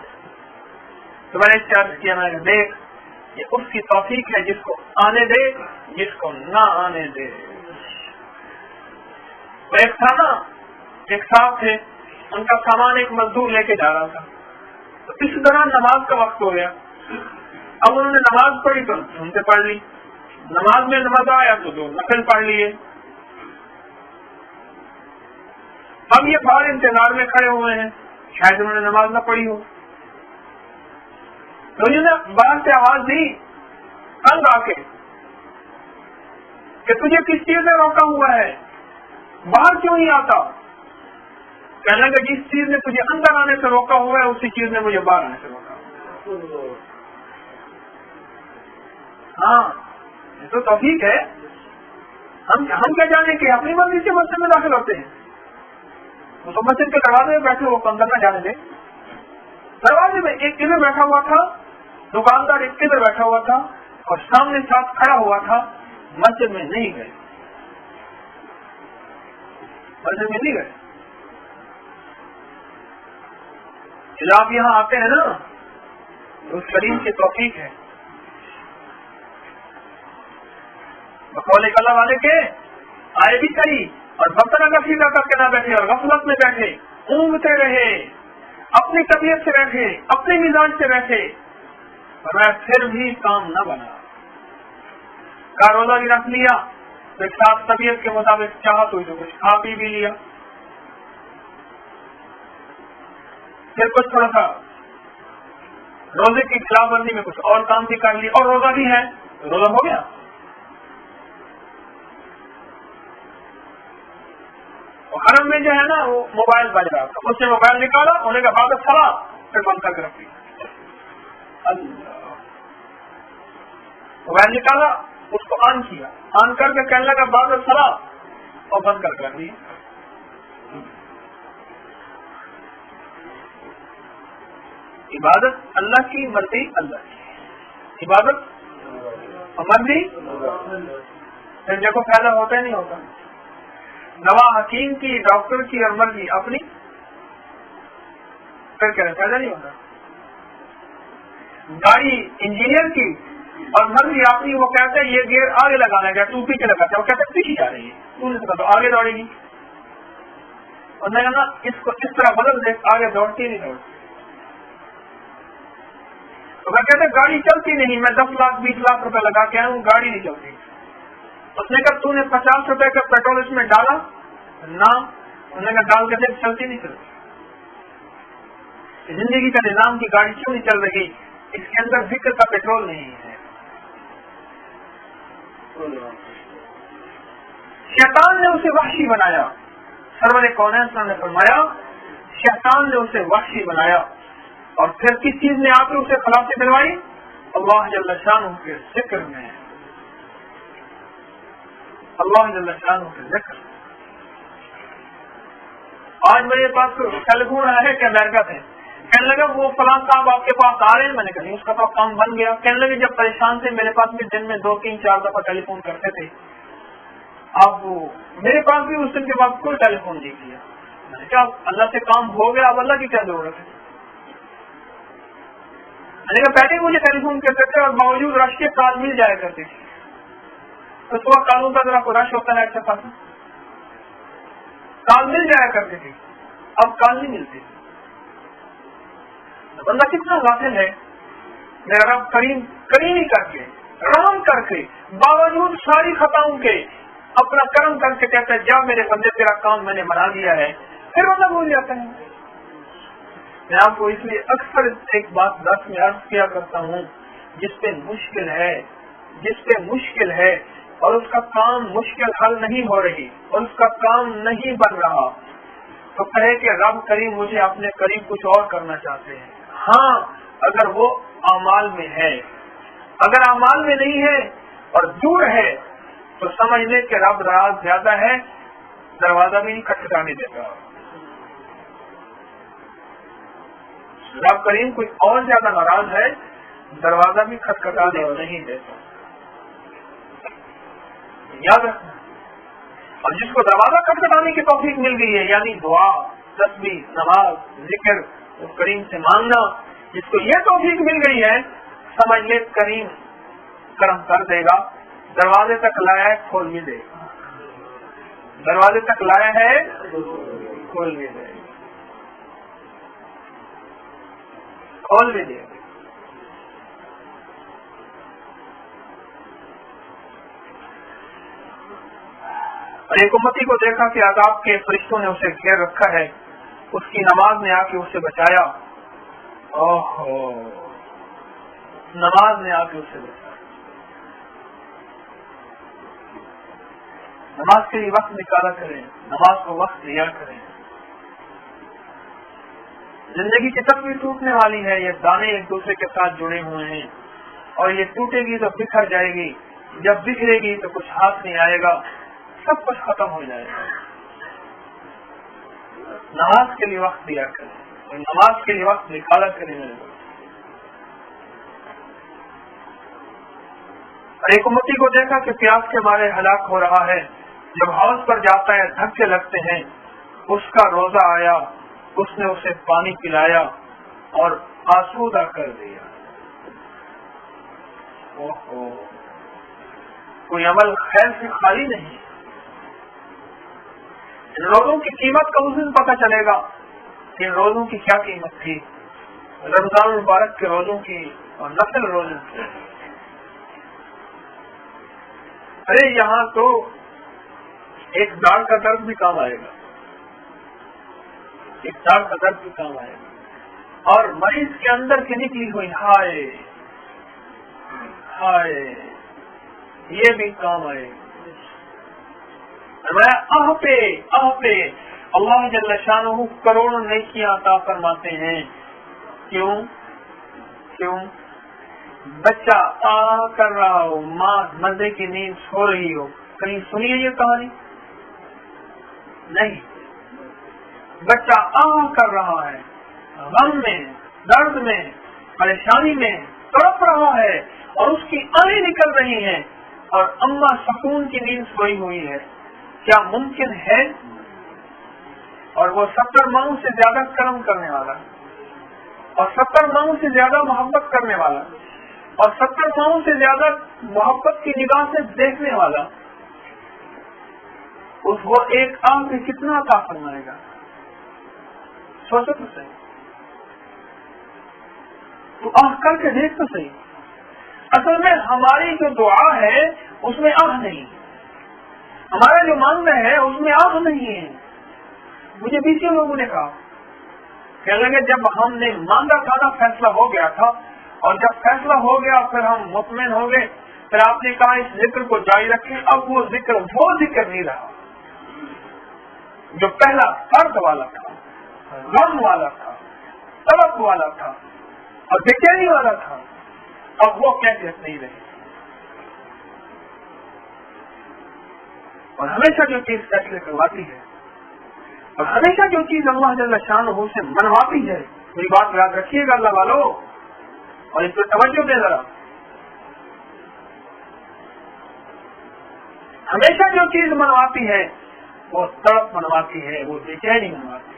[SPEAKER 1] تو میں نے چارج کیا، میں نے دیکھ یہ اس کی توفیق ہے جس کو آنے دے، جس کو نہ آنے دے. وہ ایک تھا نا، ایک صاحب تھے، ان کا سامان ایک مزدور لے کے جا رہا تھا. تو اس دوران نماز کا وقت ہو گیا. اب انہوں نے نماز پڑھی تو ان سے پڑھ لی، نماز میں مزہ آیا تو دو نفل پڑھ لیے. اب یہ باہر انتظار میں کھڑے ہوئے ہیں، شاید انہوں نے نماز نہ پڑھی ہو. تو انہوں نے باہر سے آواز دی تنگ آ کے کہ تجھے کس چیز نے روکا ہوا ہے، باہر کیوں نہیں آتا؟ کہنے لگا جس چیز نے تجھے اندر آنے سے روکا ہوا ہے اسی چیز نے مجھے باہر آنے سے روکا. ہاں یہ تو توفیق ہے. ہم کیا جانے کہ اپنی مرضی سے مسجد میں داخل ہوتے ہیں. وہ تو مسجد کے دروازے میں بیٹھے وہ اندر نہ جانے دیں. دروازے میں ایک ادھر بیٹھا ہوا تھا، دکاندار ایک ادھر بیٹھا ہوا تھا اور سامنے ساتھ کھڑا ہوا تھا. مسجد میں نہیں گئے، مسجد میں نہیں گئے. جب آپ یہاں آتے ہیں نا تو اس کریم کی توفیق ہے. بقول اللہ والے کے آئے بھی کری اور برتن اگر سیدھا کر کے نہ بیٹھے اور غفلت میں بیٹھے، اونگتے رہے، اپنی طبیعت سے بیٹھے، اپنے مزاج سے بیٹھے، پھر بھی کام نہ بنا. کا روزہ بھی رکھ لیا تو ایک ساتھ طبیعت کے مطابق چاہت ہوئی تو کچھ کھا پی بھی لیا، پھر کچھ تھوڑا سا روزے کی خلاف ورزی میں کچھ اور کام بھی کر لیا اور روزہ بھی ہے، روزہ ہو گیا. حرم میں جو ہے نا وہ موبائل بج رہا تھا، اس نے موبائل نکالا، انہوں نے کہا بعد سلا، پھر بند کر کے رکھ دیا. موبائل نکالا، اس کو آن کیا، آن کر کے کہنے لگا بعد سلا اور بند کر کے رکھ دیا. عبادت اللہ کی، مرضی اللہ کی. عبادت مرضی پھر دیکھو فائدہ ہوتا ہی نہیں ہوتا. دوا حکیم کی، ڈاکٹر کی اور مرضی اپنی، پھر کیا فائدہ نہیں ہوتا. گاڑی انجینئر کی اور مرضی اپنی، وہ کہتے ہیں یہ گیئر آگے لگانا ہے، تو پیچھے لگاتا ہے، وہ کہتے ہیں پیچھے جا رہی ہے، تو نے کہا تو آگے دوڑے گی. اور میں کہا اس کو اس طرح بدل دے، آگے دوڑتی نہیں دوڑتی. تو میں کہتے گاڑی چلتی نہیں، میں 10 لاکھ 20 لاکھ روپے لگا کے آیا ہوں، گاڑی نہیں چلتی. اس نے کہا تو نے 50 روپے کا پیٹرول اس میں ڈالا نہ، انہوں نے کہا ڈال کے پھر چلتی نہیں چلتی. زندگی کا نظام کی گاڑی کیوں نہیں چل رہی؟ اس کے اندر ذکر کا پیٹرول نہیں ہے. شیطان نے اسے وحشی بنایا. سرور کونین نے فرمایا شیطان نے اسے وحشی بنایا اور پھر کس چیز نے آ کے اسے خلاصی دلوائی؟ اللہ جل شانہ کے ذکر میں. اللہ جل شانہ کے ذکر. آج میرے پاس ٹیلی فون آیا ہے کہ امریکہ سے، کہنے لگا وہ فلاں صاحب آپ کے پاس آ رہے ہیں. میں نے کہا نہیں، اس کا تو کام بن گیا. کہنے لگے جب پریشان تھے میرے پاس بھی دن میں 2 3 4 دفعہ ٹیلی فون کرتے تھے. اب وہ میرے پاس بھی اس دن کے بعد کوئی ٹیلی فون نہیں کیا. میں نے کہا اللہ سے کام ہو گیا، اب اللہ کی کیا ضرورت ہے؟ میں نے کہا پہلے مجھے ٹیلی فون کرتے تھے اور باوجود رش کے کال مل جایا کرتے تھے. تو صبح کالوں کا ذرا رش ہوتا ہے اچھا خاصا, کال مل جایا کرتے تھے, اب کال نہیں ملتے. بندہ کتنا غافل ہے. میرا رب کریم ہی کر کے رحم کر کے باوجود ساری خطاؤں کے اپنا کرم کر کے کہتا ہے جا میرے بندے تیرا کام میں نے بنا دیا ہے, پھر بندہ بھول جاتا ہے. میں آپ کو اس لیے اکثر ایک بات درس میں عرض کیا کرتا ہوں, جس پہ مشکل ہے اور اس کا کام مشکل حل نہیں ہو رہی اور اس کا کام نہیں بن رہا, تو کہے کہ رب کریم مجھے اپنے قریب کچھ اور کرنا چاہتے ہیں. ہاں اگر وہ اعمال میں ہے, اگر اعمال میں نہیں ہے اور دور ہے تو سمجھ لے کہ رب ناراض زیادہ ہے, دروازہ بھی نہیں کھٹکھٹانے دیتا. رب کریم کوئی اور زیادہ ناراض ہے, دروازہ بھی کھٹکھٹانے نہیں دیتا. یاد رکھنا. اور جس کو دروازہ کھٹکھٹانے کی توفیق مل گئی ہے, یعنی دعا, تسبیح, نماز, ذکر کریم سے مانگنا, جس کو یہ توفیق مل گئی ہے, سمجھ لے کریم کرم کر دے گا. دروازے تک لایا ہے کھول بھی دے گا, دروازے تک لایا ہے کھول بھی دے گا, کھول بھی دے گا. اور ایک امتی کو دیکھا کہ عذاب کے فرشتوں نے اسے گھیر رکھا ہے, اس کی نماز نے آ کے اسے بچایا. اوہو, نماز نے آ کے اسے بچایا. نماز کے لیے وقت نکالا کریں, نماز کو وقت دیا کریں. زندگی کی تصویر ٹوٹنے والی ہے, یہ دانے ایک دوسرے کے ساتھ جڑے ہوئے ہیں اور یہ ٹوٹے گی تو بکھر جائے گی, جب بکھرے گی تو کچھ ہاتھ نہیں آئے گا, سب کچھ ختم ہو جائے گا. نماز کے لیے وقت دیا کریں اور نماز کے لیے وقت نکالا کریں. اور ایک امتی کو دیکھا کہ پیاس کے مارے ہلاک ہو رہا ہے, جب حوض پر جاتا ہے دھکے لگتے ہیں. اس کا روزہ آیا, اس نے اسے پانی پلایا اور آسودہ کر دیا. اوہو, کوئی عمل خیر سے خالی نہیں. ان روزوں کی قیمت کا اس دن پتہ چلے گا کہ ان روزوں کی کیا قیمت تھی. رمضان المبارک کے روزوں کی اور نفل روزوں کی. ارے یہاں تو ایک داڑھ کا درد بھی کام آئے گا, ایک داڑھ کا درد بھی کام آئے گا, اور مریض کے اندر کی نکلی ہوئی ہائے ہائے یہ بھی کام آئے گا. آہ پہ اللہ جل شانہ کروڑوں نیکیاں عطا فرماتے ہیں. کیوں بچہ آہ کر رہا ہو, ماں مزے کی نیند سو رہی ہو. کہیں سنیے یہ کہانی نہیں. بچہ آہ کر رہا ہے, غم میں, درد میں, پریشانی میں تڑپ رہا ہے اور اس کی آہیں نکل رہی ہیں اور اماں سکون کی نیند سوئی ہوئی ہے. کیا ممکن ہے؟ اور وہ 70 ماؤں سے زیادہ کرم کرنے والا اور 70 ماؤں سے زیادہ محبت کرنے والا اور 70 ماؤں سے زیادہ محبت کی نگاہ سے دیکھنے والا, اس وہ ایک آنکھ سے کتنا عطا فرمائے گا. سوچو تو صحیح, تو آہ کر کے دیکھ تو صحیح. اصل میں ہماری جو دعا ہے اس میں آہ نہیں, ہمارا جو مانگنا ہے اس میں آہ نہیں ہے. مجھے پیچھے لوگوں نے کہا کہ جب ہم نے مانگا تھا نا فیصلہ ہو گیا تھا, اور جب فیصلہ ہو گیا پھر ہم مطمئن ہو گئے, پھر آپ نے کہا اس ذکر کو جاری رکھیں. اب وہ ذکر نہیں رہا جو پہلا فرد والا تھا, غم والا تھا, طلب والا تھا اور بے چینی والا تھا. اب وہ کیفیت نہیں رہی. اور ہمیشہ جو چیز فیصلے کرواتی ہے اور ہمیشہ جو چیز اللہ جل شانہ سے منواتی ہے, میری بات یاد رکھیے گا اللہ والو, اور اس پہ توجہ دے ذرا. ہمیشہ جو چیز منواتی ہے وہ تڑپ منواتی ہے, وہ بے چینی منواتی ہے.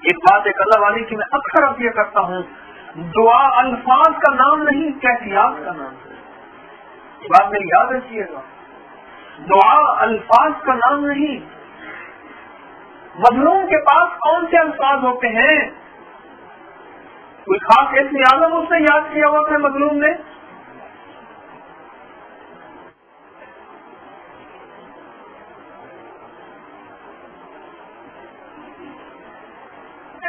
[SPEAKER 1] ایک بات ایک اللہ والی کی میں اکثر عطیہ کرتا ہوں, دعا الفاظ کا نام نہیں، کیفیات کا نام ہے. یہ بات میری یاد رکھیے گا. دعا الفاظ کا نام نہیں. مظلوم کے پاس کون سے الفاظ ہوتے ہیں؟ کوئی خاص اسم اعظم اس نے یاد کیا ہوا اپنے مظلوم نے؟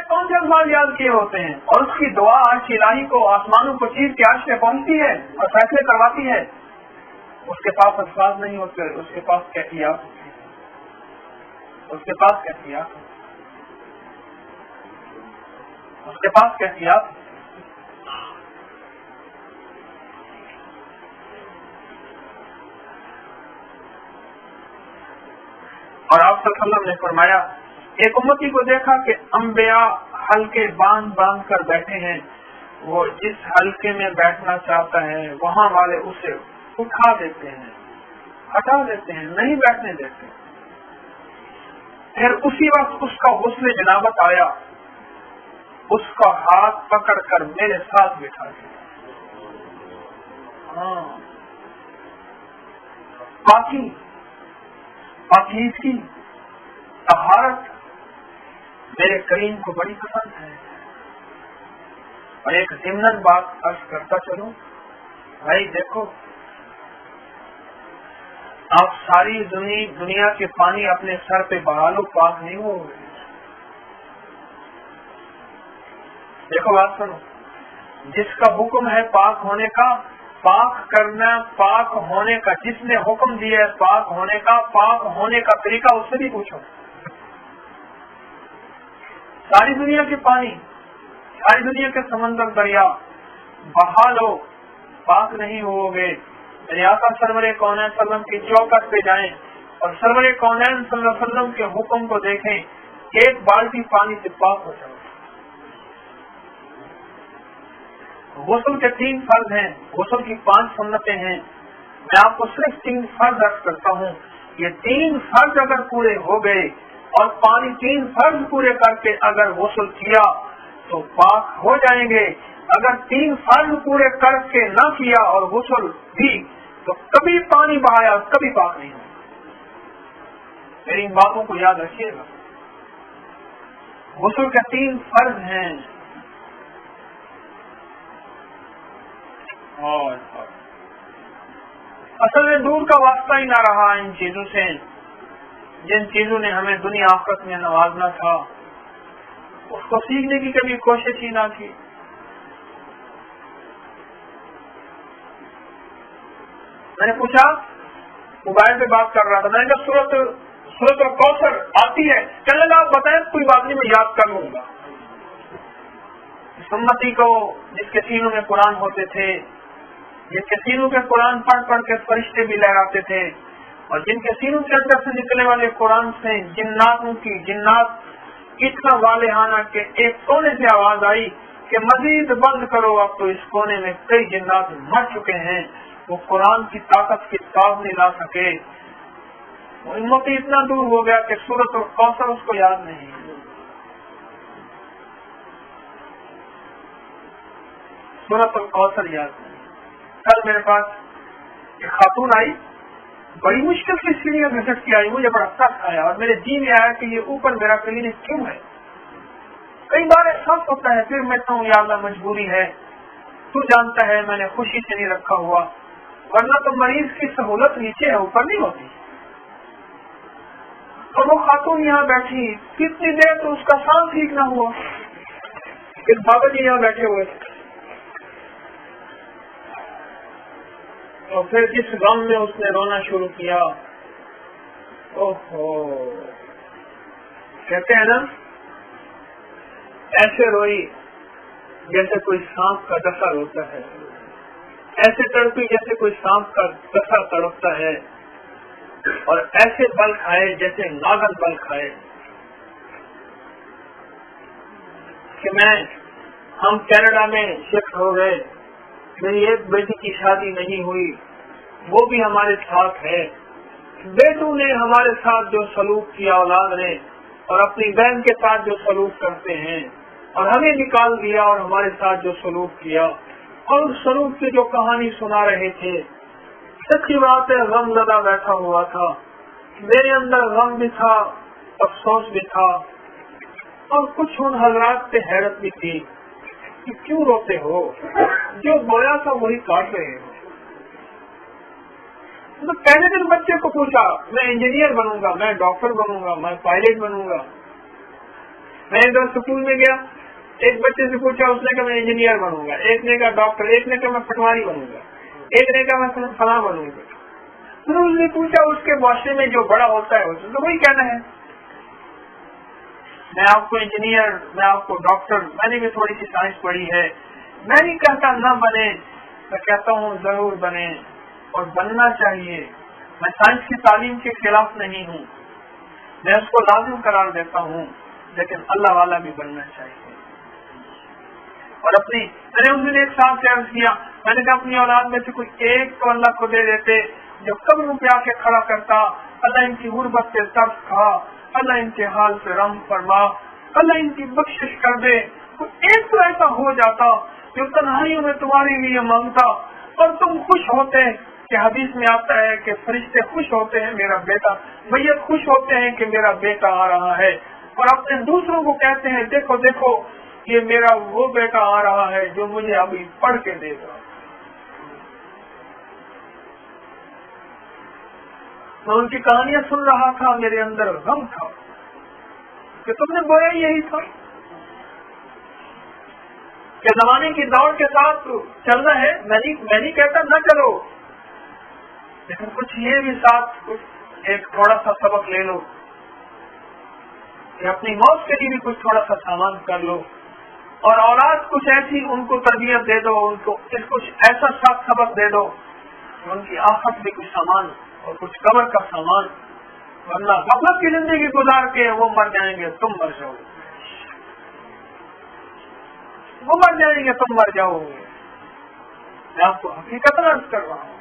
[SPEAKER 1] کون سے الفاظ یاد کیے ہوتے ہیں؟ اور اس کی دعا عرش الہی کو، آسمانوں کو چیر کے عرش پہ پہنچتی ہے اور فیصلے کرواتی ہے. اس کے پاس الفاظ نہیں ہوتے، اس کے پاس کیفیات ہوتی ہیں. اس کے پاس کیفیات، اس کے پاس کیفیات. اور آپ صلی اللہ علیہ وسلم نے فرمایا، ایک امتی کو دیکھا کہ انبیاء حلقے باندھ باندھ کر بیٹھے ہیں، وہ جس حلقے میں بیٹھنا چاہتا ہے وہاں والے اسے اٹھا دیتے ہیں، ہٹا دیتے ہیں، نہیں بیٹھنے دیتے. پھر اسی وقت اس کا غسل جنابت آیا، اس کا ہاتھ پکڑ کر میرے ساتھ بٹھا دیا. پاکی، پاکیزگی، طہارت میرے کریم کو بڑی پسند ہے. اور ایک ضمن بات عرض کرتا چلوں بھائی، دیکھو آپ ساری دنیا کے پانی اپنے سر پہ بہا لو، پاک نہیں ہو گئے. دیکھو بات سنو، جس کا حکم ہے پاک ہونے کا، پاک کرنا، پاک ہونے کا، جس نے حکم دیا ہے پاک ہونے کا، پاک ہونے کا طریقہ اس سے بھی پوچھو. ساری دنیا کے پانی، ساری دنیا کے سمندر دریا بہا لو، پاک نہیں ہو گے. میرے آقا سرور کونین صلی اللہ علیہ وسلم کی چوکٹ پہ جائیں اور سرور کونین صلی اللہ علیہ وسلم کے حکم کو دیکھیں، ایک بالٹی پانی سے پاک ہو جاؤ. غسل کے 3 فرض ہیں، غسل کی 5 سنتیں ہیں. میں آپ کو صرف 3 فرض عرض کرتا ہوں. یہ 3 فرض اگر پورے ہو گئے اور پانی 3 فرض پورے کر کے اگر غسل کیا تو پاک ہو جائیں گے. اگر 3 فرض پورے کر کے نہ کیا اور غسل بھی تو کبھی پانی بہایا کبھی پاک نہیں ہو. میری ان باتوں کو یاد رکھیے گا. غسل کے 3 فرض ہیں. اصل میں دور کا واسطہ ہی نہ رہا ان چیزوں سے جن چیزوں نے ہمیں دنیا آخرت میں نوازنا تھا، اس کو سیکھنے کی کبھی کوشش ہی نہ کی. میں نے پوچھا، موبائل پہ بات کر رہا تھا، میں نے کہا سورت الکوثر آتی ہے، چلے گا آپ بتائیں، کوئی بات نہیں میں یاد کر لوں گا. سمتی کو جس کے سینوں میں قرآن ہوتے تھے، جن کے سینوں کے قرآن پڑھ پڑھ کے فرشتے بھی لہراتے تھے، اور جن کے سینوں کے اندر سے نکلنے والے قرآن سے جنات اتنا والہانہ کہ ایک کونے سے آواز آئی کہ مزید بند کرو، اب تو اس کونے میں کئی جنات مر چکے ہیں، وہ قرآن کی طاقت کی تاب نہیں لا سکے. وہ امتی اتنا دور ہو گیا کہ سورت الکوثر اس کو یاد نہیں. سورت الکوثر یاد نہیں. کل میرے پاس ایک خاتون آئی، بڑی مشکل سے سیڑھیاں گھسٹ کے آئی، مجھے بڑا سخت آیا اور میرے جی میں آیا کہ یہ اوپر میرا کلینک کیوں ہے. کئی بار احساس ہوتا ہے، پھر میں کہوں یا اللہ مجبوری ہے، تو جانتا ہے میں نے خوشی سے نہیں رکھا ہوا، ورنہ تو مریض کی سہولت نیچے ہے، اوپر نہیں ہوتی. اور وہ خاتون یہاں بیٹھی کتنی دیر تو اس کا سانس ٹھیک نہ ہوا. پھر بابا جی یہاں بیٹھے ہوئے تھے، اور پھر جس غم میں اس نے رونا شروع کیا، اوہو، کہتے ہیں نا ایسے روئی جیسے کوئی سانپ کا ڈسا روتا ہے، ایسے تڑپی جیسے کوئی سانپ کا ڈسا تڑپتا ہے، اور ایسے بل کھائے جیسے ناگن بل کھائے. کہ ہم کینیڈا میں شفٹ ہو گئے، میری ایک بیٹی کی شادی نہیں ہوئی، وہ بھی ہمارے ساتھ ہے. بیٹوں نے ہمارے ساتھ جو سلوک کیا اولاد نے، اور اپنی بہن کے ساتھ جو سلوک کرتے ہیں، اور ہمیں نکال دیا اور ہمارے ساتھ جو سلوک کیا اور اس سلوک کی جو کہانی سنا رہے تھے. سچی بات ہے غم زدہ بیٹھا ہوا تھا, میرے اندر غم بھی تھا, افسوس بھی تھا, اور کچھ ان حضرات پہ حیرت بھی تھی کہ کیوں روتے ہو, جو بویا تھا وہی کاٹ رہے ہو. تو پہلے دن بچے کو پوچھا میں انجینئر بنوں گا, میں ڈاکٹر بنوں گا, میں پائلٹ بنوں گا. میں ادھر اسکول میں گیا, ایک بچے سے پوچھا, اس نے کہا میں انجینئر بنوں گا, ایک نے کہا ڈاکٹر, ایک نے کہا میں پٹواری بنوں گا, ایک نے کہا میں فلاں بنوں گا. پھر اس نے پوچھا اس کے معاشرے میں جو بڑا ہوتا ہے اس تو وہی کہنا ہے میں آپ کو انجینئر, میں آپ کو ڈاکٹر, میں نے بھی تھوڑی سی سائنس پڑھی ہے. میں نہیں کہتا نہ بنے, میں کہتا ہوں ضرور بنے اور بننا چاہیے. میں سائنس کی تعلیم کے خلاف نہیں ہوں, میں اس کو لازم قرار دیتا ہوں, لیکن اللہ والا بھی بننا چاہیے. اور میں نے اس دن ایک ساتھ سے عرض کیا, میں نے کہا اپنی اولاد میں سے کوئی ایک تو اللہ کو دے دیتے جو قبروں پہ آ کے کھڑا کرتا, اللہ ان کی غربت سے ترس کھا, اللہ ان کے حال سے رحم فرما, اللہ ان کی بخشش کر دے. کوئی ایک تو ایسا ہو جاتا جو تنہائیوں میں تمہارے لیے مانگتا اور تم خوش ہوتے کہ حدیث میں آتا ہے کہ فرشتے خوش ہوتے ہیں میرا بیٹا, میت خوش ہوتے ہیں کہ میرا بیٹا آ رہا ہے, اور اپنے دوسروں کو کہتے ہیں دیکھو دیکھو یہ میرا وہ بیٹا آ رہا ہے جو مجھے ابھی پڑھ کے دے گا. میں ان کی کہانیاں سن رہا تھا, میرے اندر غم تھا کہ تم نے بویا یہی تھا کہ زمانے کی دوڑ کے ساتھ چلنا ہے. میں نہیں کہتا نہ چلو, لیکن کچھ یہ بھی ساتھ ایک تھوڑا سا سبق لے لو کہ اپنی موت کے لیے بھی کچھ تھوڑا سا سامان کر لو, اور اولاد کچھ ایسی ان کو تربیت دے دو, ان کو کچھ ایسا ساتھ سبق دے دو کہ ان کی آخرت بھی کچھ سامان اور کچھ قبر کا سامان. ورنہ غفلت کی زندگی گزار کے وہ مر جائیں گے, تم مر جاؤ گے, وہ مر جائیں گے, تم مر جاؤ گے. میں آپ کو حقیقت عرض کر رہا ہوں,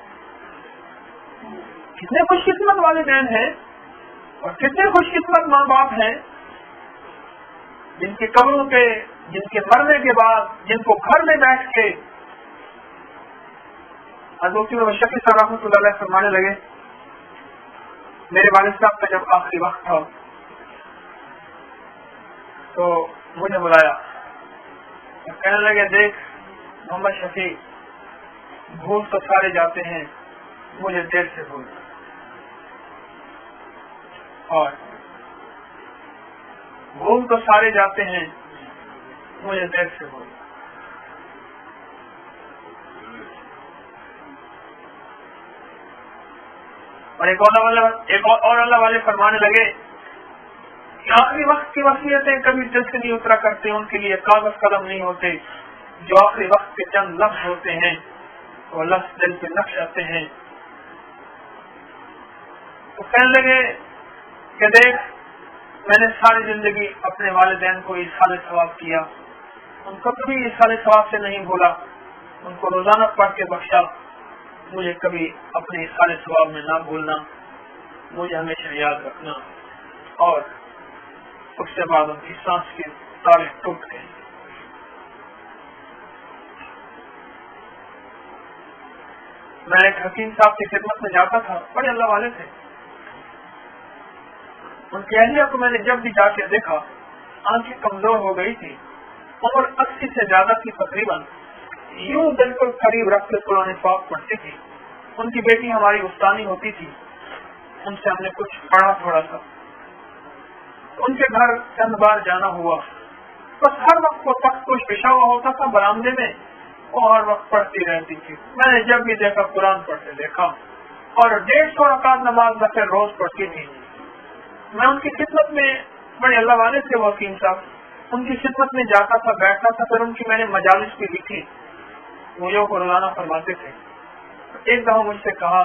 [SPEAKER 1] کتنے خوش قسمت والدین ہیں اور کتنے خوش قسمت ماں باپ ہیں جن کی قبروں پہ, جن کے مرنے کے بعد, جن کو گھر میں بیٹھ کے حضرت شفیع صاحب رحمۃ اللہ علیہ فرمانے لگے, میرے والد صاحب کا جب آخری وقت تھا تو مجھے بلایا, کہنے لگے دیکھ محمد شفیع, بھول تو سارے جاتے ہیں, مجھے دیر سے بھول, اور بھول تو سارے جاتے ہیں, مجھے دیر سے بھول. اور ایک اور اللہ والے فرمانے لگے کہ آخری وقت کی وصیتیں کبھی دل سے نہیں اترا کرتے, ان کے لیے کاغذ قلم نہیں ہوتے, جو آخری وقت کے چند لفظ ہوتے ہیں وہ لفظ دل پہ نقش آتے ہیں. تو کہنے لگے کہ دیکھ میں نے ساری زندگی اپنے والدین کو ایصال ثواب کیا, ان کو کبھی ایصال ثواب سے نہیں بھولا, ان کو روزانہ پڑھ کے بخشا, مجھے کبھی اپنے ایصال ثواب میں نہ بھولنا, مجھے ہمیشہ یاد رکھنا. اور اس کے بعد ان کی سانس کے تارے ٹوٹ گئے. میں ایک حکیم صاحب کی خدمت میں جاتا تھا, بڑے اللہ والے تھے. ان کی اہلیہ کو میں نے جب بھی جا کے دیکھا آنکھیں کمزور ہو گئی تھی, عمر 80 سے زیادہ تھی تقریباً, یوں بالکل قریب رکھ کے قرآن پاک پڑھتی تھی. ان کی بیٹی ہماری استانی ہوتی تھی, ان سے ہم نے کچھ پڑھا تھوڑا سا. ان کے گھر چند بار جانا ہوا, بس ہر وقت وہ تخت کچھ بچھا ہوا ہوتا تھا برآمدے میں, وہ ہر وقت پڑھتی رہتی تھی. میں نے جب بھی دیکھا قرآن پڑھتے دیکھا, اور 150 رکعت نماز نفل روز پڑھتی تھی. میں ان کی خدمت میں, بڑے اللہ والے تھے وہ حکیم صاحب, ان کی خدمت میں جاتا تھا, بیٹھتا تھا. پھر ان کی میں نے مجالس بھی لکھی, مجھے کو روزانہ فرماتے تھے. ایک دفعہ مجھ سے کہا,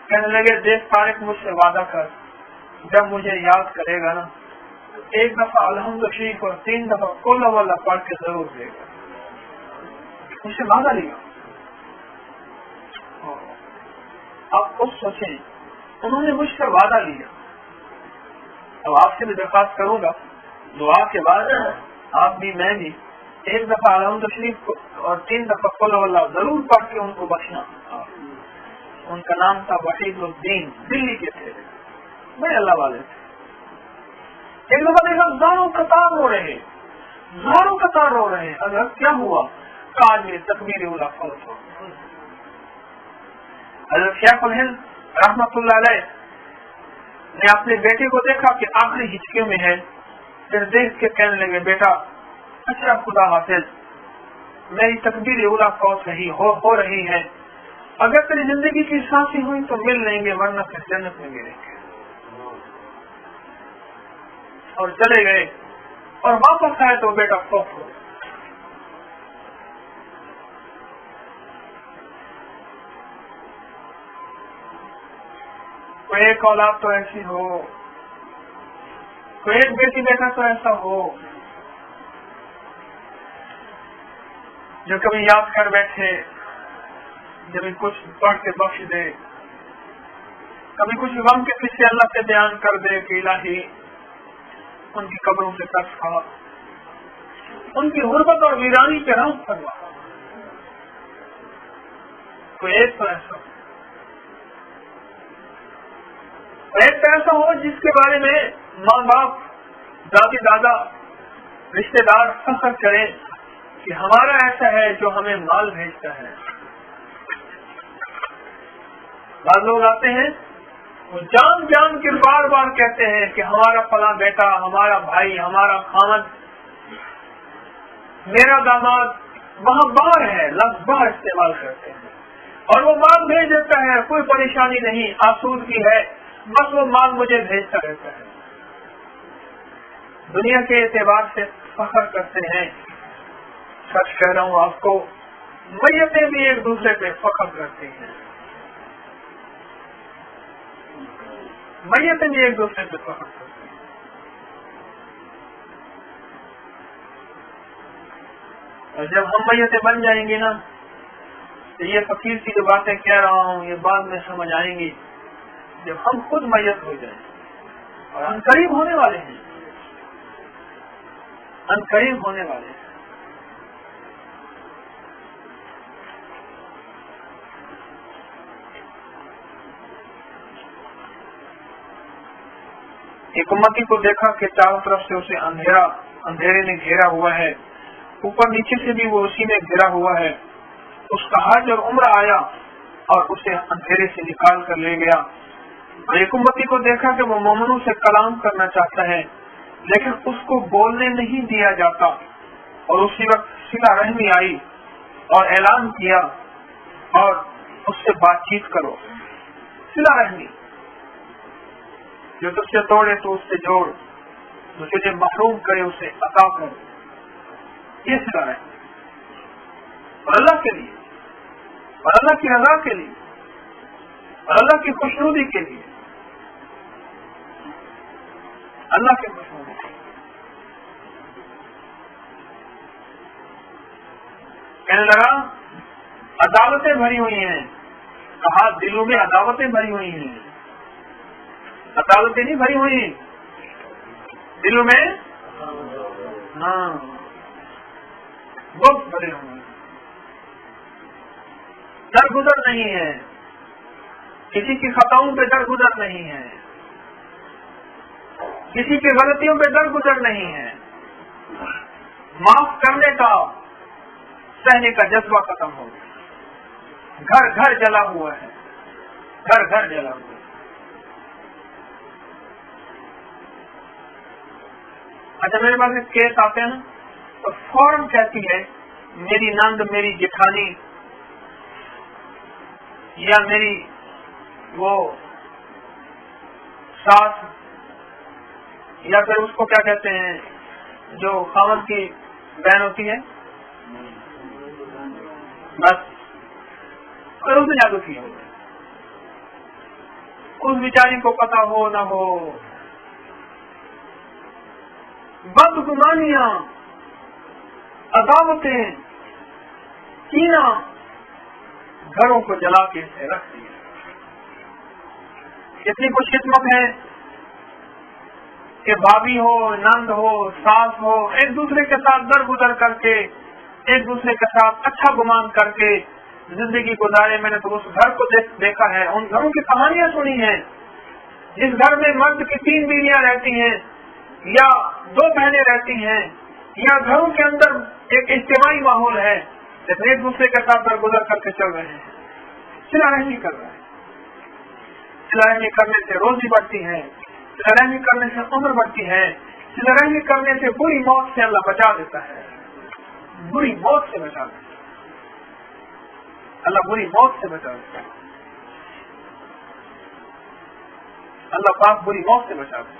[SPEAKER 1] کہنے لگے دیکھ طارق مجھ سے وعدہ کر, جب مجھے یاد کرے گا نا تو ایک دفعہ الحمد شریف اور 3 دفعہ قل هو اللہ پڑھ کے ضرور دے گا. مجھ سے وعدہ لیا. آپ خود سوچیں, انہوں نے مجھ سے وعدہ لیا. اب آپ سے بھی درخواست کروں گا دعا کے بعد آپ بھی میں بھی 1 دفعہ الحمد شریف اور 3 دفعہ قل هو اللہ ضرور پڑھ کے ان کو بخشنا. ان کا نام تھا وحید الدین، دلی کے تھے، بڑے اللہ والے تھے. ایک دفعہ دیکھا زاروں قطار رو رہے، زاروں قطار رو رہے. اگر کیا ہوا؟ آج میں تکبیر اولا فوت ہو. حضرت شیخ الہند رحمت اللہ علیہ نے اپنے بیٹے کو دیکھا کہ آخری ہچکیوں میں ہے، پھر دیکھ کے کہنے لگے بیٹا اچھا خدا حافظ، میری تکبیر اولا فوت ہو رہی ہے، اگر تیری زندگی کی سانسیں ہوئی تو مل لیں گے ورنہ پھر جنت میں ملیں گے. اور چلے گئے اور واپس آئے تو بیٹا فوت ہو. کوئی ایک اولاد تو ایسی ہو، کوئی ایک بیٹی بیٹا تو ایسا ہو جو کبھی یاد کر بیٹھے، جب کچھ پڑھ کے بخش دے، کبھی کچھ غم کے قصے اللہ سے بیان کر دے کہ الہی ان کی قبروں سے ترس کھا، ان کی غربت اور ویرانی پہ رحم فرما. کوئی ایک تو ایسا ہو، ایک تو ایسا ہو جس کے بارے میں ماں باپ، دادی دادا، رشتے دار فخر کریں کہ ہمارا ایسا ہے جو ہمیں مال بھیجتا ہے. بعض لوگ آتے ہیں وہ جان جان کے بار بار کہتے ہیں کہ ہمارا فلاں بیٹا، ہمارا بھائی، ہمارا خامد، میرا داماد وہاں باہر ہے، لفظ باہر استعمال کرتے ہیں اور وہ مال بھیج دیتا ہے، کوئی پریشانی نہیں، آسودگی ہے، بس وہ مال مجھے بھیجتا رہتا ہے. دنیا کے اعتبار سے فخر کرتے ہیں. سچ کہہ رہا ہوں آپ کو، میتیں بھی ایک دوسرے پہ فخر کرتی ہیں، میتیں بھی ایک دوسرے پہ فخر کرتی ہیں. اور جب ہم میتیں بن جائیں گے نا تو یہ فقیر کی جو باتیں کہہ رہا ہوں یہ بعد میں سمجھ آئیں گی جب ہم خود میت ہو جائیں. اور ہم قریب ہونے والے ہیں، ہم قریب ہونے والے ہیں. ایک امتی کو دیکھا کہ چاروں طرف سے اسے اندھیرے نے گھیرا ہوا ہے، اوپر نیچے سے بھی وہ اسی میں گھرا ہوا ہے. اس کا حج اور عمرہ آیا اور اسے اندھیرے سے نکال کر لے گیا. اور ایک امتی کو دیکھا کہ وہ مومنوں سے کلام کرنا چاہتا ہے لیکن اس کو بولنے نہیں دیا جاتا، اور اسی وقت صلہ رحمی آئی اور اعلان کیا اور اس سے بات چیت کرو. صلہ رحمی، جو تجھ سے توڑے تو اس سے جوڑ، جو تجھے محروم کرے اسے عطا کر. یہ صلہ رحمی اور اللہ کے لیے، اور اللہ کی رضا کے لیے، اور اللہ کی خوشنودی کے لیے، اللہ کی خوشنودی کے لیے. کہنے لگا عداوتیں بھری ہوئی ہیں. کہا دلوں میں عداوتیں بھری ہوئی ہیں. عداوتیں نہیں بھری ہوئی دلوں میں، ہاں بہت بھرے ہوئے ہیں. درگزر نہیں ہے، کسی کی خطاؤں پہ درگزر نہیں ہے، کسی کی غلطیوں پہ درگزر نہیں ہے. معاف کرنے کا، سہنے کا جذبہ ختم ہو گیا. گھر گھر جلا ہوا ہے، گھر گھر جلا ہوا ہے. اچھا میرے پاس ایک کیس آتے ہیں نا تو فوراً کہتی ہے میری نند، میری جٹھانی، یا میری وہ ساس، یا پھر اس کو کیا کہتے ہیں جو خاوند کی بہن ہوتی ہے، بس اور اس نے جادو کیا. اس بیچاری کو پتا ہو نہ ہو، بدگمانیاں، عداوتیں، کینہ گھروں کو جلا کے رکھ دیا. اتنی خوش قسمت ہے کہ بھابھی ہو، نند ہو، ساس ہو، ایک دوسرے کے ساتھ درگزر کر کے، ایک دوسرے کے ساتھ اچھا گمان کر کے زندگی گزارے. میں نے تو اس گھر کو دیکھا ہے، ان گھروں کی کہانیاں سنی ہیں جس گھر میں مرد کی 3 بیویاں رہتی ہیں یا 2 بہنیں رہتی ہیں، یا گھروں کے اندر ایک اجتماعی ماحول ہے، لیکن ایک دوسرے کے ساتھ درگزر کر کے چل رہے ہیں، صلہ رحمی کر رہے ہیں. صلہ رحمی کرنے سے روزی بڑھتی ہے، صلہ رحمی کرنے سے عمر بڑھتی ہے، صلہ رحمی کرنے سے بری موت سے اللہ بچا دیتا ہے، بری موت سے بچا دیتا ہے، اللہ بری موت سے بچا دیتا ہے، اللہ پاک بری موت سے بچا دیتا ہے.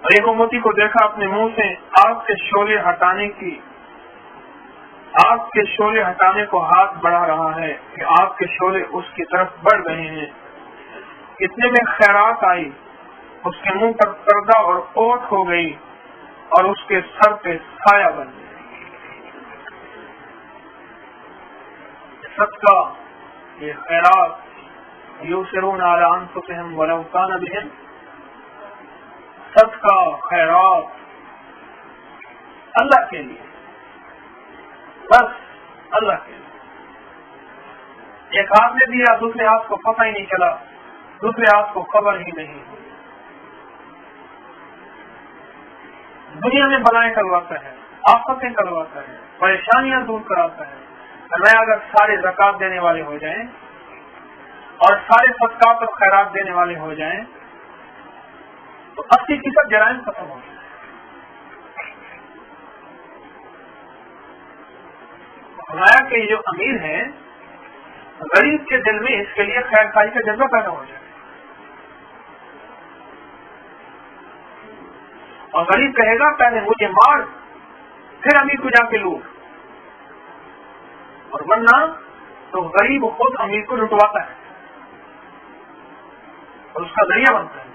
[SPEAKER 1] اور ایک امتی کو دیکھا اپنے منہ سے آگ کے شعلے ہٹانے کو ہاتھ بڑھا رہا ہے کہ آگ کے شعلے اس کی طرف بڑھ رہے ہیں. اتنے میں خیرات آئی، اس کے منہ پر پردہ اور اوٹ ہو گئی اور اس کے سر پہ سایہ بن گئی. صدقہ، یہ خیرات، یؤثرون علی انفسہم ولو کان بہم، صدقہ خیرات اللہ کے لیے، بس اللہ کے لیے. ایک ہاتھ نے دیا، دوسرے ہاتھ کو پتہ ہی نہیں چلا، دوسرے ہاتھ کو خبر ہی نہیں. دنیا میں بلائیں کرواتا ہے، آفتیں کرواتا ہے، پریشانیاں دور کراتا ہے. میں اگر سارے زکات دینے والے ہو جائیں اور سارے صدقات اور خیرات دینے والے ہو جائیں تو 80% جرائم ختم ہو جائیں. فرمایا کہ جو امیر ہے، غریب کے دل میں اس کے لیے خیر خواہی کا جذبہ پیدا ہو جائے، اور غریب کہے گا پہلے مجھے مار پھر امیر کو جا کے لوٹ. اور ورنہ تو غریب خود امیر کو لٹواتا ہے اور اس کا ذریعہ بنتا ہے.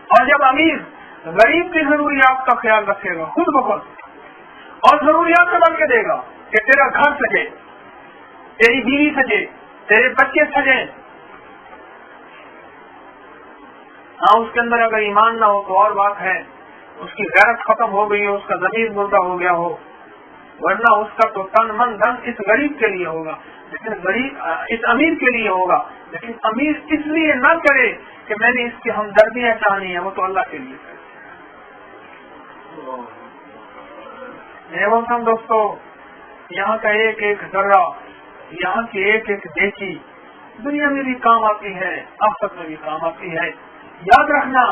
[SPEAKER 1] اور جب امیر غریب کی ضروریات کا خیال رکھے گا خود بخود اور ضروریات سے بن کے دے گا کہ تیرا گھر سجے، تیری بیوی سجے، تیرے بچے سجیں، ہاں اس کے اندر اگر ایمان نہ ہو تو اور بات ہے، اس کی غیرت ختم ہو گئی ہو، اس کا ضمیر مردہ ہو گیا ہو، ورنہ اس کا تو تن من دھن اس غریب کے لیے ہوگا، لیکن غریب اس امیر کے لیے ہوگا. لیکن امیر اس لیے نہ کرے کہ میں نے اس کی ہمدردیاں چاہنی ہے، وہ تو اللہ کے لیے کرے. محترم دوستو، یہاں کا ایک ایک ذرہ، یہاں کی ایک ایک نیکی دنیا میں بھی کام آتی ہے، آخرت میں بھی کام آتی ہے. یاد رکھنا،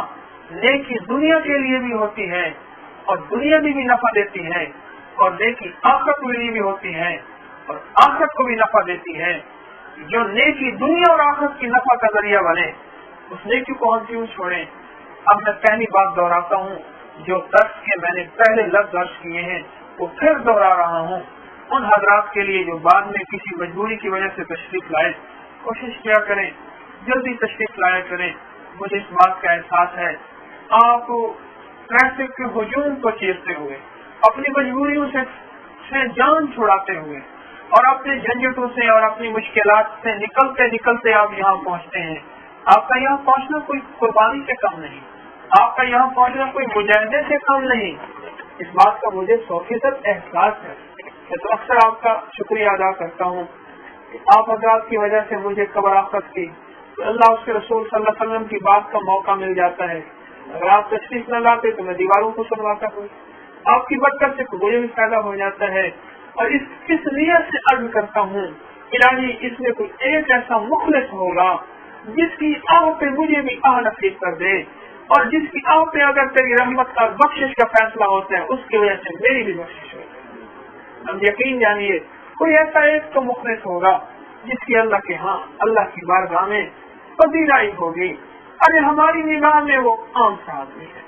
[SPEAKER 1] نیکی دنیا کے لیے بھی ہوتی ہے اور دنیا میں بھی نفع دیتی ہے، اور نیکی آخرت کے لیے بھی ہوتی ہے اور آخرت کو بھی نفع دیتی ہے. جو نیکی دنیا اور آخرت کی نفع کا ذریعہ بنے اس نیکی کو ہم کیوں چھوڑیں. اب میں پہلی بات دہراتا ہوں، جو درس کے میں نے پہلے لفظ درج کیے ہیں وہ پھر دوہرا رہا ہوں. ان حضرات کے لیے جو بعد میں کسی مجبوری کی وجہ سے تشریف لائے، کوشش کیا کریں جلدی تشریف لایا کریں. مجھے اس بات کا احساس ہے آپ ٹریفک کے ہجوم کو چیرتے ہوئے، اپنی مجبوریوں سے جان چھڑاتے ہوئے اور اپنے جھنجھٹوں سے اور اپنی مشکلات سے نکلتے نکلتے آپ یہاں پہنچتے ہیں. آپ کا یہاں پہنچنا کوئی قربانی سے کم نہیں، آپ کا یہاں پہنچنا کوئی مجاہدے سے کم نہیں. اس بات کا مجھے 100% احساس ہے. میں تو اکثر آپ کا شکریہ ادا کرتا ہوں کہ آپ حضرات کی وجہ سے مجھے قبر آخرت کی، اللہ اس کے رسول صلی اللہ علیہ وسلم کی بات کا موقع مل جاتا ہے. اگر آپ تشریف نہ لاتے تو میں دیواروں کو سنواتا ہوں. آپ کی برکت سے مجھے بھی فائدہ ہو جاتا ہے. اور اس نیت سے عرض کرتا ہوں الہی اس میں کوئی ایک ایسا مخلص ہوگا جس کی آہ پہ مجھے بھی آہ نصیب کر دے، اور جس کی آہ پہ اگر تیری رحمت کا بخشش کا فیصلہ ہوتا ہے اس کی وجہ سے میری بھی بخشش ہوتی ہے. ہم یقین جانیے کوئی ایسا ایک تو مخلص ہوگا جس کی اللہ کے ہاں اللہ کی بارگاہ میں پذیرائی ہوگی. ارے ہماری نگاہ میں وہ عام سا آدمی ہے،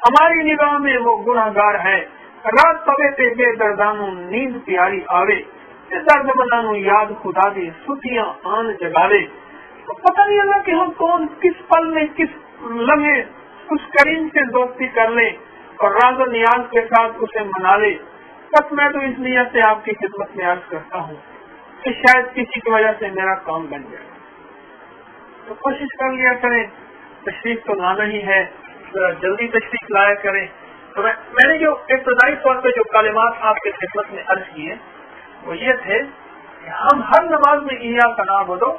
[SPEAKER 1] ہماری نگاہ میں وہ گناہ گار ہے. رات پوے پہ بے دردانوں نیند پیاری آوے، درد بنانو یاد خدا دے ستیاں آن جگاوے. پتہ نہیں اللہ کہ ہم کون کس پل میں کس لمحے اس کریم سے دوستی کر لیں اور راز و نیاز کے ساتھ اسے منا لے. بس میں تو اس نیت سے آپ کی خدمت میں عرض کرتا ہوں کہ شاید کسی کی وجہ سے میرا کام بن جائے، تو کوشش کر لیا کریں، تشریف تو لانا ہی ہے، ذرا جلدی تشریف لایا کریں۔ تو میں نے جو ابتدائی طور پہ جو کلمات آپ کی خدمت میں عرض کیے وہ یہ تھے کہ ہم ہر نماز میں ایاک نعبد و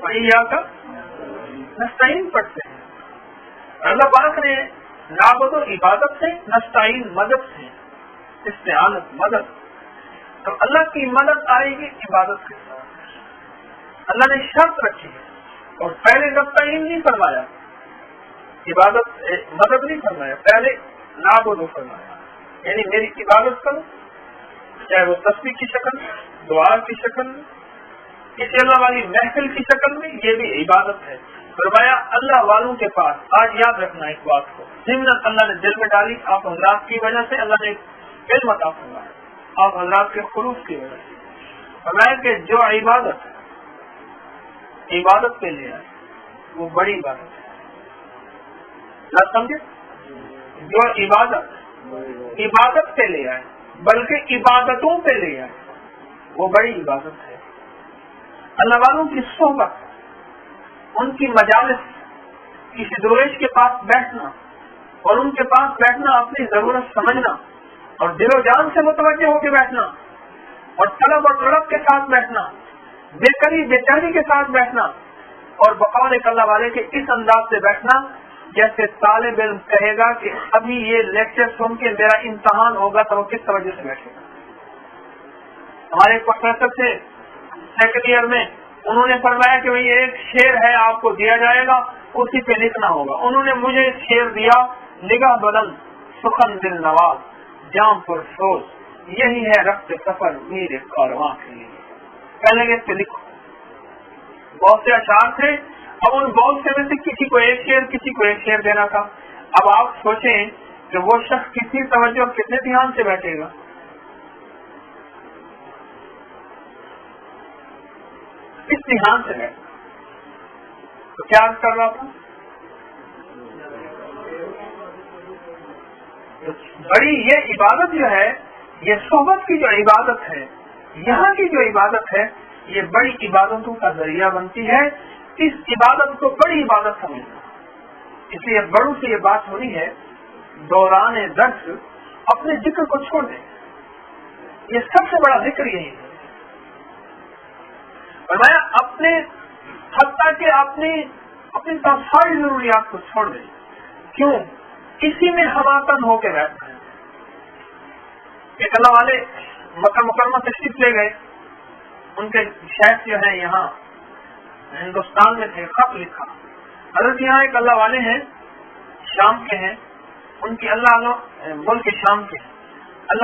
[SPEAKER 1] ایاک نستعین پڑھتے ہیں۔ اللہ پاک نے نعبد و عبادت سے، نستعین مدد سے، استعانت مدد، تو اللہ کی مدد آئے گی عبادت کے ساتھ۔ اللہ نے شرط رکھی ہے اور پہلے نستعین نہیں فرمایا، عبادت مدد نہیں فرمایا، پہلے نعبد فرمایا، یعنی میری عبادت کرو، چاہے وہ تسبیح کی شکل میں، دعا کی شکل میں، کسی اللہ والی محفل کی شکل میں، یہ بھی عبادت ہے۔ فرمایا اللہ والوں کے پاس، آج یاد رکھنا اس بات کو، ضمن اللہ نے دل میں ڈالی، آپ حضرات کی وجہ سے اللہ نے علم عطا فرمایا، آپ حضرات کے خلوص کی وجہ سے فرمایا کہ جو عبادت پہ لے آئے وہ بڑی عبادت ہے، نہ سمجھے؟ جو عبادت پہ لے آئے بلکہ عبادتوں پہ لے آئے وہ بڑی عبادت ہے۔ اللہ والوں کی صحبت، ان کی مجالس، کسی درویش کے پاس بیٹھنا اور ان کے پاس بیٹھنا اپنی ضرورت سمجھنا اور دل و جان سے متوجہ ہو کے بیٹھنا اور طلب اور طلب کے ساتھ بیٹھنا، بے قری بے چینی کے ساتھ بیٹھنا، اور بقول ایک اللہ والے کے اس انداز سے بیٹھنا جیسے طالب علم کہے گا کہ ابھی یہ لیکچر سن کے میرا امتحان ہوگا تو وہ کس توجہ سے بیٹھے گا۔ ہمارے ایک پروفیسر تھے سیکنڈ ایئر میں، انہوں نے فرمایا کہ بھائی ایک شعر ہے آپ کو دیا جائے گا، اسی پہ لکھنا ہوگا۔ انہوں نے مجھے شعر دیا، نگاہ بلند سخن دل نواز جام پر سوز، یہی ہے رخت سفر میرے کارواں کے لیے، پہلے کہ اس پہ لکھو۔ بہت سے اشعار تھے، اب ان بہت سے میں سے کسی کو ایک شعر کسی کو ایک شعر دینا تھا۔ اب آپ سوچیں کہ وہ شخص کتنی توجہ اور کتنے دھیان سے بیٹھے گا۔ کس دھیان سے بیٹھے تو کیا کر رہا تھا؟ بڑی یہ عبادت جو ہے، یہ صحبت کی جو عبادت ہے، یہاں کی جو عبادت ہے، یہ بڑی عبادتوں کا ذریعہ بنتی ہے۔ اس عبادت کو بڑی عبادت سمجھنا، اس لیے بڑوں سے یہ بات ہونی ہے، دوران درس اپنے ذکر کو چھوڑ دیں، یہ سب سے بڑا ذکر یہی ہے۔ فرمایا اپنے حتیٰ کہ اپنی ساری ضروریات کو چھوڑ دیں، کیوں؟ اسی میں ہماتن ہو کے رہتا ہے۔ ایک اللہ والے مکہ مکرمہ تشریف لے گئے، ان کے شیخ جو ہیں یہاں ہندوستان میں تھے، خط لکھا، حضرت یہاں ایک اللہ والے ہیں، شام کے ہیں، ان کی اللہ ملک شام کے ہیں،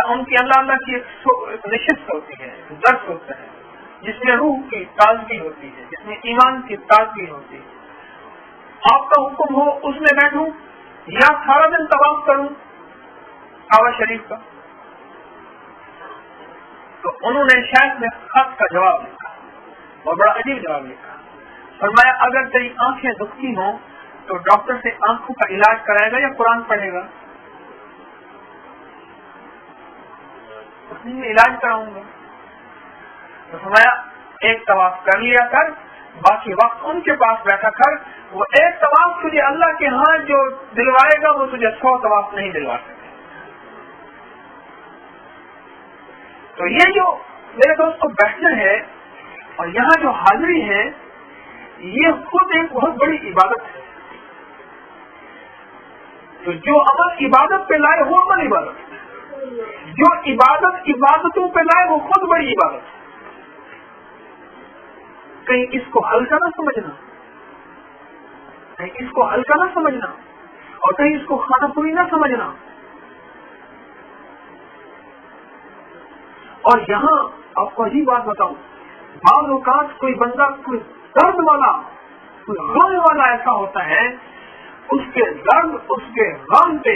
[SPEAKER 1] ان کی اللہ کی ایک نشست ہوتی ہے، درس ہوتا ہے جس میں روح کی تازگی ہوتی ہے، جس میں ایمان کی تازگی ہوتی ہے۔ آپ کا حکم ہو اس میں بیٹھوں یا سارا دن طواف کروں کعبہ شریف کا؟ تو انہوں نے شاید میں خط کا جواب لکھا اور بڑا عجیب جواب لکھا۔ فرمایا اگر تیری آنکھیں دکھتی ہوں تو ڈاکٹر سے آنکھوں کا علاج کرائے گا یا قرآن پڑھے گا؟ میں علاج کراؤں گا۔ تو فرمایا ایک طواف کر لیا کر، باقی وقت ان کے پاس بیٹھا کر، وہ ایک طواف تجھے اللہ کے ہاں جو دلوائے گا وہ تجھے 100 طواف نہیں دلوا سکے۔ تو یہ جو میرے دوست کو بیٹھنا ہے اور یہاں جو حاضری ہے، یہ خود ایک بہت بڑی عبادت ہے۔ تو جو عمل عبادت پہ لائے وہ عمل عبادت ہے، جو عبادت عبادتوں پہ لائے وہ خود بڑی عبادت ہے۔ کہیں اس کو ہلکا نہ سمجھنا، کہیں اس کو ہلکا نہ سمجھنا اور کہیں اس کو خانہ پوری نہ سمجھنا۔ اور یہاں آپ کو عجیب بات بتاؤں، بعض اوقات کوئی بندہ کوئی درد والا کوئی رونے والا ایسا ہوتا ہے، اس کے درد اس کے غم پہ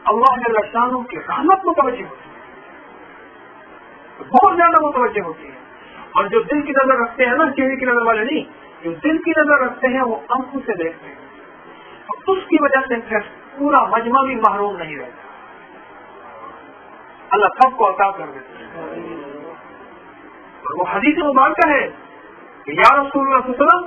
[SPEAKER 1] اللہ جل شانہ کی رحمت متوجہ ہوتی ہے، بہت زیادہ متوجہ ہوتی ہے۔ اور جو دل کی نظر رکھتے ہیں نا، چہرے کی نظر والے نہیں، جو دل کی نظر رکھتے ہیں وہ آنکھوں سے دیکھتے ہیں، اور اس کی وجہ سے پھر پورا مجمع بھی محروم نہیں رہتا۔ اللہ سب کو عطا کر دیتے ہیں۔ اور وہ حدیث مبارکہ ہے کہ یا رسول اللہ صلی اللہ علیہ وسلم،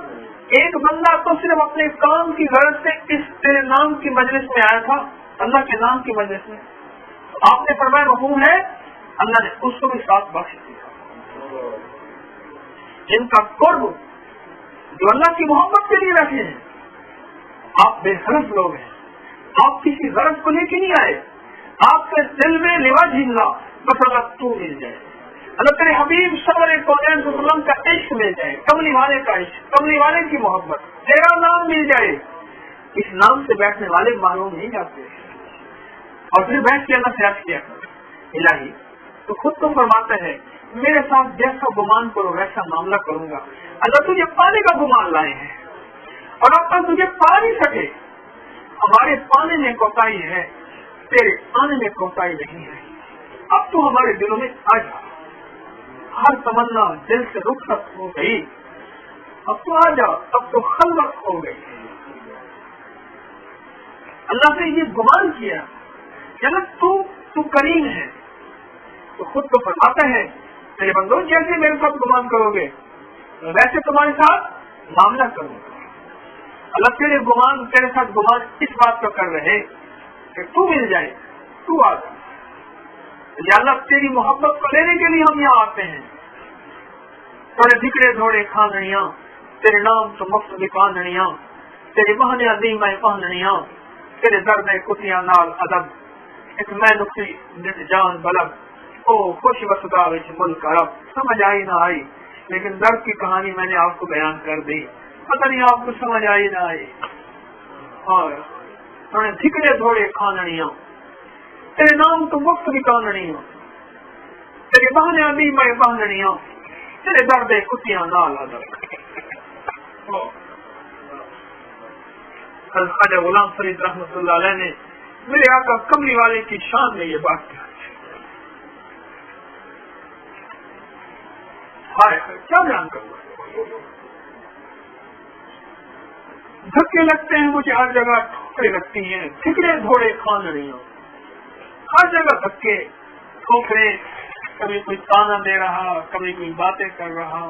[SPEAKER 1] ایک بندہ تو صرف اپنے کام کی غرض سے اس تیرے نام کی مجلس میں آیا تھا، اللہ کے نام کی مجلس میں، آپ نے فرمایا مفہوم ہے، اللہ نے اس کو بھی ساتھ بخش دیا۔ جن کا قرب جو اللہ کی محبت کے لیے رکھے ہیں، آپ بے غرض لوگ ہیں، آپ کسی غرض کو لے کے نہیں آئے، آپ کے دل میں لواجہ اللہ بس اللہ تو مل جائے، اللہ تیرے حبیب صلی اللہ علیہ وسلم کا عشق مل جائے، کملی والے کا عشق، کملی والے کی محبت، تیرا نام مل جائے، اس نام سے بیٹھنے والے معلوم نہیں جاتے، اور پھر بیٹھ کے اللہ سے عرض کیا الہی تو خود تو فرماتا ہے میرے ساتھ جیسا گمان کرو ویسا معاملہ کروں گا، اللہ تجھے پانے کا گمان لائے ہیں اور اب تک تجھے پا نہیں سکے، ہمارے پانے میں کوتاہی ہے، تیرے آنے میں کوتاہی نہیں ہے، اب تو ہمارے دلوں میں آ جا، ہر تمنا دل سے رخصت ہو گئی، اب تو آ جا، اب تو خلوت ہو گئی۔ اللہ سے یہ گمان کیا جب تو کریم ہے، تو خود کو فرماتا ہے میرے بندو جیسے میرے ساتھ گمان کرو گے ویسے تمہارے ساتھ معاملہ کروں گا۔ اللہ تیرے ساتھ گمان اس بات کو کر رہے کہ تو مل جائے، تو آ جائے، یا اللہ تیری محبت کو لینے کے لیے ہم یہاں آتے ہیں، تھوڑے دکڑے دھوڑے کھانڑیاں، تیرے نام تو مفت کھانڑیاں، تیرے بہانے عظیم کھانڑیاں، تیرے در میں کتیاں نال ادب، ایک میں نقصی نت جان بلب، او خوش وسدا وچ ملک عرب، سمجھ آئی نہ آئی لیکن درد کی کہانی میں نے آپ کو بیان کر دی، پتہ نہیں آپ کو سمجھ آئی نہ آئی، اور دھکڑے دھوڑے کھانڑیاں، تیرے نام تو مفت کی کھانڑیاں، تیرے بہانے عظیم میں کھانڑیاں، تیرے درد کتیاں نال ادب۔ خواجہ غلام فرید رحمۃ اللہ علیہ نے میرے آقا کملی والے کی شان میں یہ بات کہی، کیا بیان کروں، دھکے لگتے ہیں مجھے ہر جگہ، ٹھوکریں لگتی ہیں، ٹھکرے دھوڑے کھانڑیاں، ہر جگہ دھکے ٹھوکریں، کبھی کوئی تانا دے رہا، کبھی کوئی باتیں کر رہا،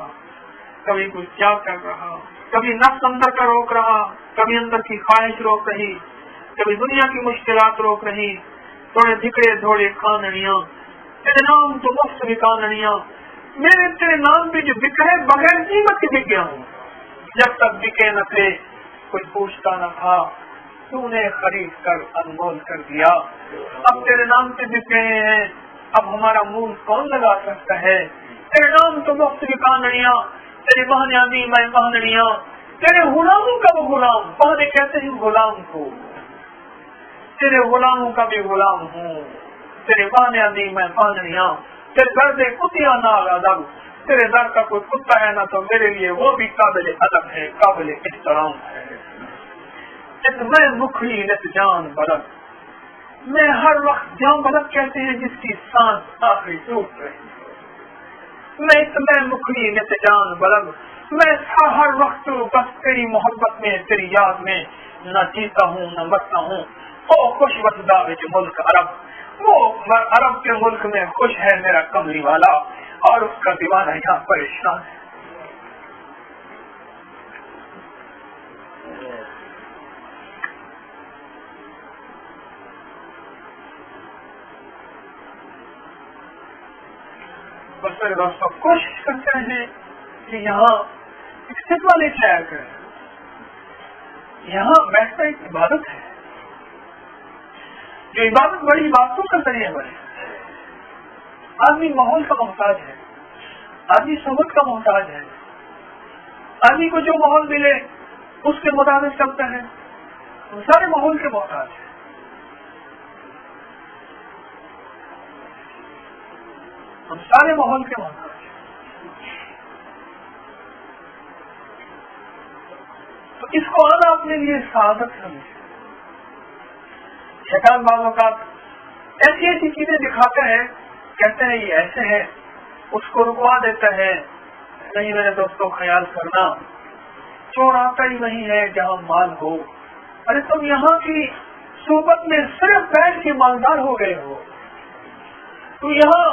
[SPEAKER 1] کبھی کوئی کیا کر رہا، کبھی نفس اندر کا روک رہا، کبھی اندر کی خواہش روک رہی، کبھی دنیا کی مشکلات روک رہی، تھوڑے دھکڑے دھوڑے کھانڑیاں، تیرے نام تو مفت بھی کھانڑیاں، میرے تیرے نام پہ جو بک ہے بغیر قیمت کے بک گیا ہوں، جب تک بکے نہ تھے کوئی پوچھتا نہ تھا، تو نے خرید کر انمول کر دیا، اب تیرے نام پہ بک گئے ہیں، اب ہمارا منہ کون لگا سکتا ہے، تیرے نام تو مفت بھی کھانڑیاں، تیرے بہانے عظیم میں کھانڑیاں، تیرے غلاموں کا وہ غلام، بہانے کہتے ہیں غلام کو، تیرے غلاموں کا بھی غلام ہوں، تیرے بہانے عظیم میں کھانڑیاں، تیرے در دے کتیاں نال ادب، تیرے در کا کوئی کتا ہے نا تو میرے لیے وہ بھی قابل ادب ہے، قابل احترام ہے، میں مکھڑی نت جان بلب، میں ہر وقت جان بلب کہتے ہیں جس کی سانس آخری ٹوٹ رہی، میں مکھڑی نت جان بلب، میں ہر وقت بس تیری محبت میں تیری یاد میں نہ جیتا ہوں نہ مرتا ہوں، او خوش وسدا وچ ملک عرب، وہ عرب کے ملک میں خوش ہے میرا کملی والا، اور اس کا دیوانہ یہاں پریشان ہے۔ بس میرے دوستوں کوشش کرتے ہیں کہ یہاں ایک خطبہ لے کے آیا کریں، یہاں بیٹھنا ایک عبادت ہے، جو عبادت بڑی عبادتوں کا ذریعہ بنے، آدمی ماحول کا محتاج ہے، آدمی صحبت کا محتاج ہے، آدمی کو جو ماحول ملے اس کے مطابق چلتا ہے، ہم سارے ماحول کے محتاج ہیں، ہم سارے ماحول کے محتاج ہیں، تو اس کو آنا اپنے لیے سعادت سمجھے۔ شیطان بعض اوقات ایسی ایسی چیزیں دکھاتا ہے، کہتے ہیں یہ ایسے ہے، اس کو رکوا دیتا ہے، نہیں میرے دوستوں خیال کرنا، چور آتا ہی نہیں ہے جہاں مال ہو، ارے تم یہاں کی صحبت میں صرف بیٹھ کے مالدار ہو گئے ہو، تو یہاں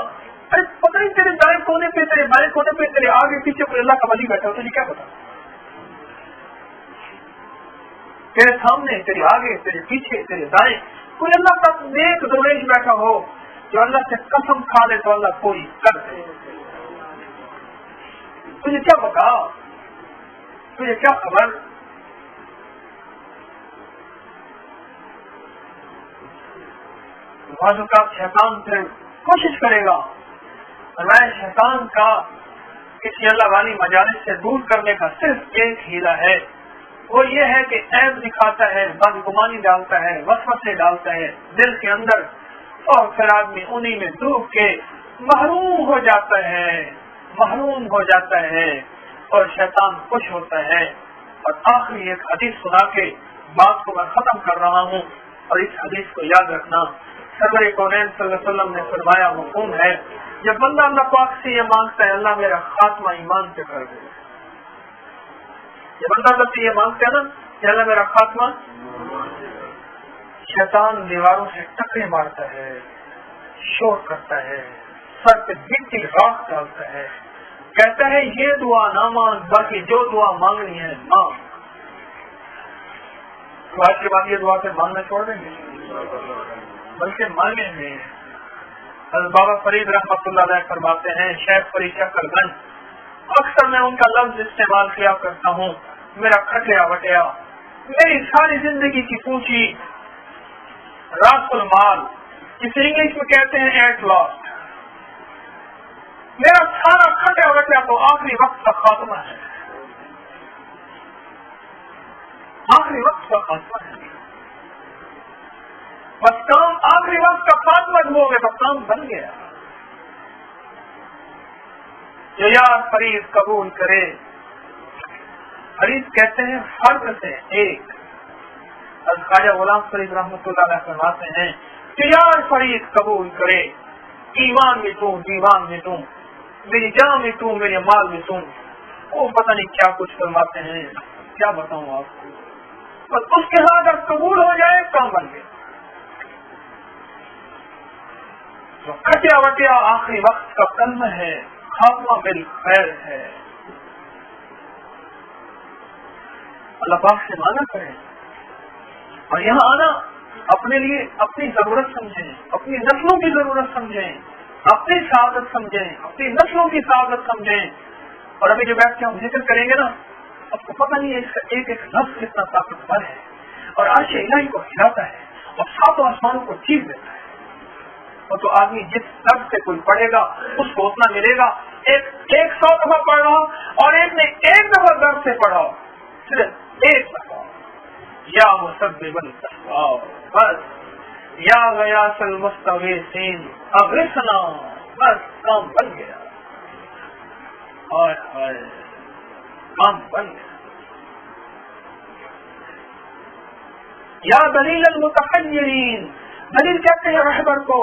[SPEAKER 1] پتہ نہیں تیرے دائیں کونے پہ، تیرے بائیں کونے پہ، تیرے آگے پیچھے کوئی اللہ کا ولی بیٹھا ہو، تجھے کیا پتا؟ تیرے سامنے، تیرے آگے، تیرے پیچھے، تیرے دائیں کوئی اللہ کا نیک درویش بیٹھا ہو جو اللہ سے قسم کھا دے تو اللہ کوئی کر دے، تجھے کیا پتا؟ تجھے کیا خبر؟ بعض اوقات شیطان پھر کوشش کرے گا، اور میں شیطان کا کسی اللہ والی مجالس سے دور کرنے کا صرف ایک ہیلا ہے، وہ یہ ہے کہ عیب دکھاتا ہے، بدگمانی ڈالتا ہے، وسوسے ڈالتا ہے دل کے اندر، اور پھر آدمی انہی میں ڈوب کے محروم ہو جاتا ہے اور شیطان خوش ہوتا ہے۔ اور آخری ایک حدیث سنا کے بات کو میں ختم کر رہا ہوں، اور اس حدیث کو یاد رکھنا، سرور کونین صلی اللہ علیہ وسلم نے فرمایا، مفہوم ہے جب بندہ اللہ پاک سے یہ مانگتا ہے اللہ میرا خاتمہ ایمان سے کر دے، جب بندہ اللہ سے یہ مانگتا ہے نا کہ اللہ میرا خاتمہ، شیطان دیواروں سے ٹکرے مارتا ہے، شور کرتا ہے، سر پہ مٹی راکھ ڈالتا ہے، کہتا ہے یہ دعا نہ مانگ، باقی جو دعا مانگنی ہے مانگ۔ تو آج کے بعد یہ دعا سے مانگنا چھوڑ دیں گے، بلکہ مانگیں گے۔ حضرت بابا فرید رحمۃ اللہ علیہ فرماتے ہیں، شیخ فرید شکر گنج، اکثر میں ان کا لفظ استعمال کیا کرتا ہوں، میرا کھٹیا وٹیا، میری ساری زندگی کی پوچھی، راس المال جسے انگلش میں کہتے ہیں ایٹ لاسٹ، میرا سارا کھٹیا وٹیا تو آخری وقت کا خاتمہ ہے، آخری وقت کا خاتمہ ہے، بس کام آخری وقت کا خاتمہ ہو گیا تو کام بن گیا۔ جو یار فرید قبول کرے، فرید کہتے ہیں فرد سے ایک، خواجہ غلام فرید رحمۃ اللہ علیہ فرماتے ہیں کہ یار فرید قبول کرے، ایمان میں تو دیوان میں تو، میری جان میں تو، میرے مال میں تو، وہ پتہ نہیں کیا کچھ فرماتے ہیں، کیا بتاؤں آپ کو، بس اس کے ہاں اگر قبول ہو جائے کام بن گیا۔ تو کھٹیا وٹیا آخری وقت کا کلمہ ہے، خاتمہ بالخیر ہے۔ اللہ پاک سے مانا کریں، اور یہاں آنا اپنے لیے اپنی ضرورت سمجھیں، اپنی نسلوں کی ضرورت سمجھیں، اپنی سعادت سمجھیں، اپنی نسلوں کی سعادت سمجھیں۔ اور ابھی جو بیٹھ کے ہم ذکر کریں گے نا، آپ کو پتہ نہیں ہے اس کا ایک ایک لفظ کتنا طاقتور ہے، اور عرش الہی کو ہلاتا ہے اور ساتوں آسمانوں کو چیر دیتا ہے۔ اور تو آدمی جس طرف سے کوئی پڑھے گا اس کو اتنا ملے گا، ایک 100 دفعہ پڑھ رہا اور ایک نے 1 دفعہ درد سے پڑھا، صرف 1 دفعہ، یا مسبب الاسباب، بس یا غیاث المستغیثین اغثنا، بس کام بن گیا، ہائے ہائے کام بن گیا۔ یا دلیل المتحیرین، دلیل کہتے ہیں رہبر کو،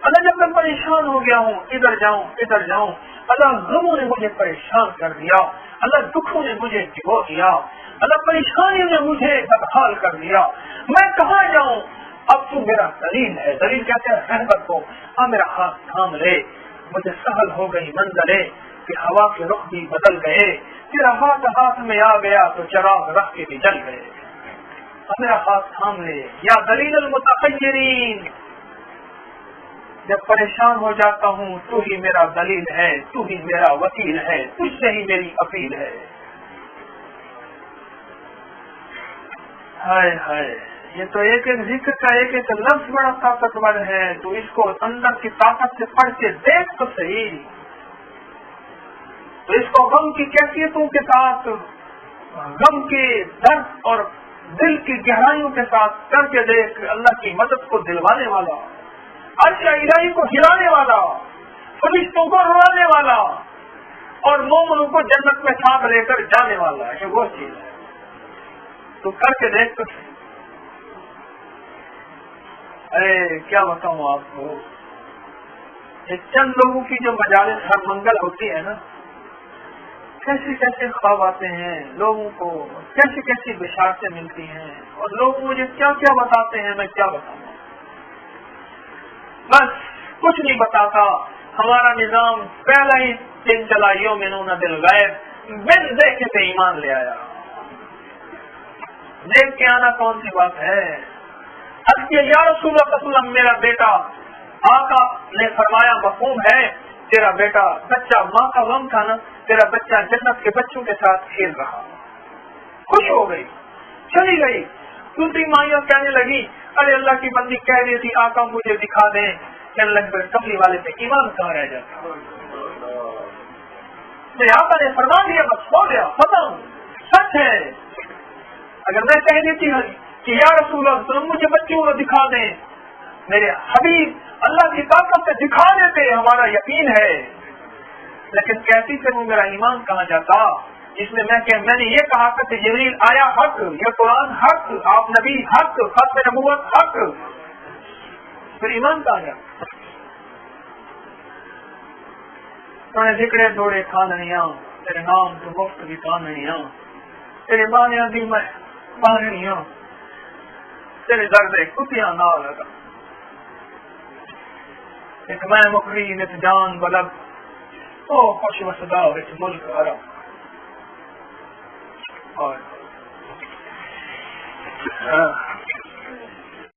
[SPEAKER 1] اللہ جب میں پریشان ہو گیا ہوں، ادھر جاؤں ادھر جاؤں، اللہ غموں نے مجھے پریشان کر دیا، اللہ دکھوں نے مجھے ڈبو دیا، اللہ پریشانی نے مجھے بدحال کر دیا، میں کہاں جاؤں؟ اب تو میرا دلیل ہے، دلیل کہتے ہیں رہبر کو، اب میرا ہاتھ تھام لے، مجھے سہل ہو گئی منزلیں کہ ہوا کے رخ بھی بدل گئے، تیرا ہاتھ میں آ گیا تو چراغ رکھ کے بھی جل گئے، اب میرا ہاتھ تھام لے۔ یا دلیل المتحیرین، جب پریشان ہو جاتا ہوں تو ہی میرا دلیل ہے، تو ہی میرا وکیل ہے، تجھ سے ہی میری اپیل ہے۔ ہائے ہائے، یہ تو ایک ایک ذکر کا ایک ایک لفظ بڑا طاقتور ہے، تو اس کو اندر کی طاقت سے پڑھ کے دیکھ تو صحیح، تو اس کو غم کی کیفیتوں کے ساتھ، غم کے درد اور دل کی گہرائیوں کے ساتھ کر کے دیکھ، اللہ کی مدد کو دلوانے والا، عرش الہی کو ہلانے والا، فرشتوں کو رلانے والا، اور مومنوں کو جنت میں ساتھ لے کر جانے والا، یہ وہ چیز ہے، تو کر کے دیکھ تو ارے کیا بتاؤں آپ کو، یہ چند لوگوں کی جو مجالس ہر منگل ہوتی ہے نا، کیسے کیسے خواب آتے ہیں لوگوں کو، کیسی کیسی بشارتیں ملتی ہیں، اور لوگ مجھے کیا کیا بتاتے ہیں، میں کیا بتاؤں، بس کچھ نہیں بتاتا، ہمارا نظام پہلا ہی دن چلا یؤمنون بالغیب، بن دیکھے سے ایمان لے آیا. دیکھ کے آنا کون سی بات ہے؟ اب کہ یا رسول اللہ صلی اللہ علیہ وسلم میرا بیٹا، آقا نے فرمایا مفہوم ہے تیرا بیٹا بچہ ماں کا غم تھا نا، تیرا بچہ جنت کے بچوں کے ساتھ کھیل رہا. خوش ہو گئی، چلی گئی. دوسری مائیاں کہنے لگی ارے اللہ کی بندی کہہ رہی تھی آقا مجھے دکھا دیں، کہنے لگے کملی والے پہ ایمان کہاں رہ جاتا. میرے آقا نے فرما دیا بس ہو گیا ختم، سچ ہے. اگر میں کہہ دیتی ہوں کہ یا رسول اللہ تم مجھے بچوں کو دکھا دیں، میرے حبیب اللہ کی طاقت سے دکھا دیتے ہمارا یقین ہے، لیکن کہتی پھر وہ میرا ایمان کہاں جاتا. اس لیے میں نے یہ کہا کہ جبریل آیا حق، یہ قرآن حق، آپ نبی حق، ختم نبوت حق، پھر ایمان کہاں جاتا. ذکرے دوڑے کھانیاں تیرے نام تو مفت کی کہانیاں، تیرے بانیاں دی میں بانیاں، تیرے درد کتیاں نہ لگا. ایک میں مکری نت جان بلب او خوش وسدا وچ ملک عرب. اور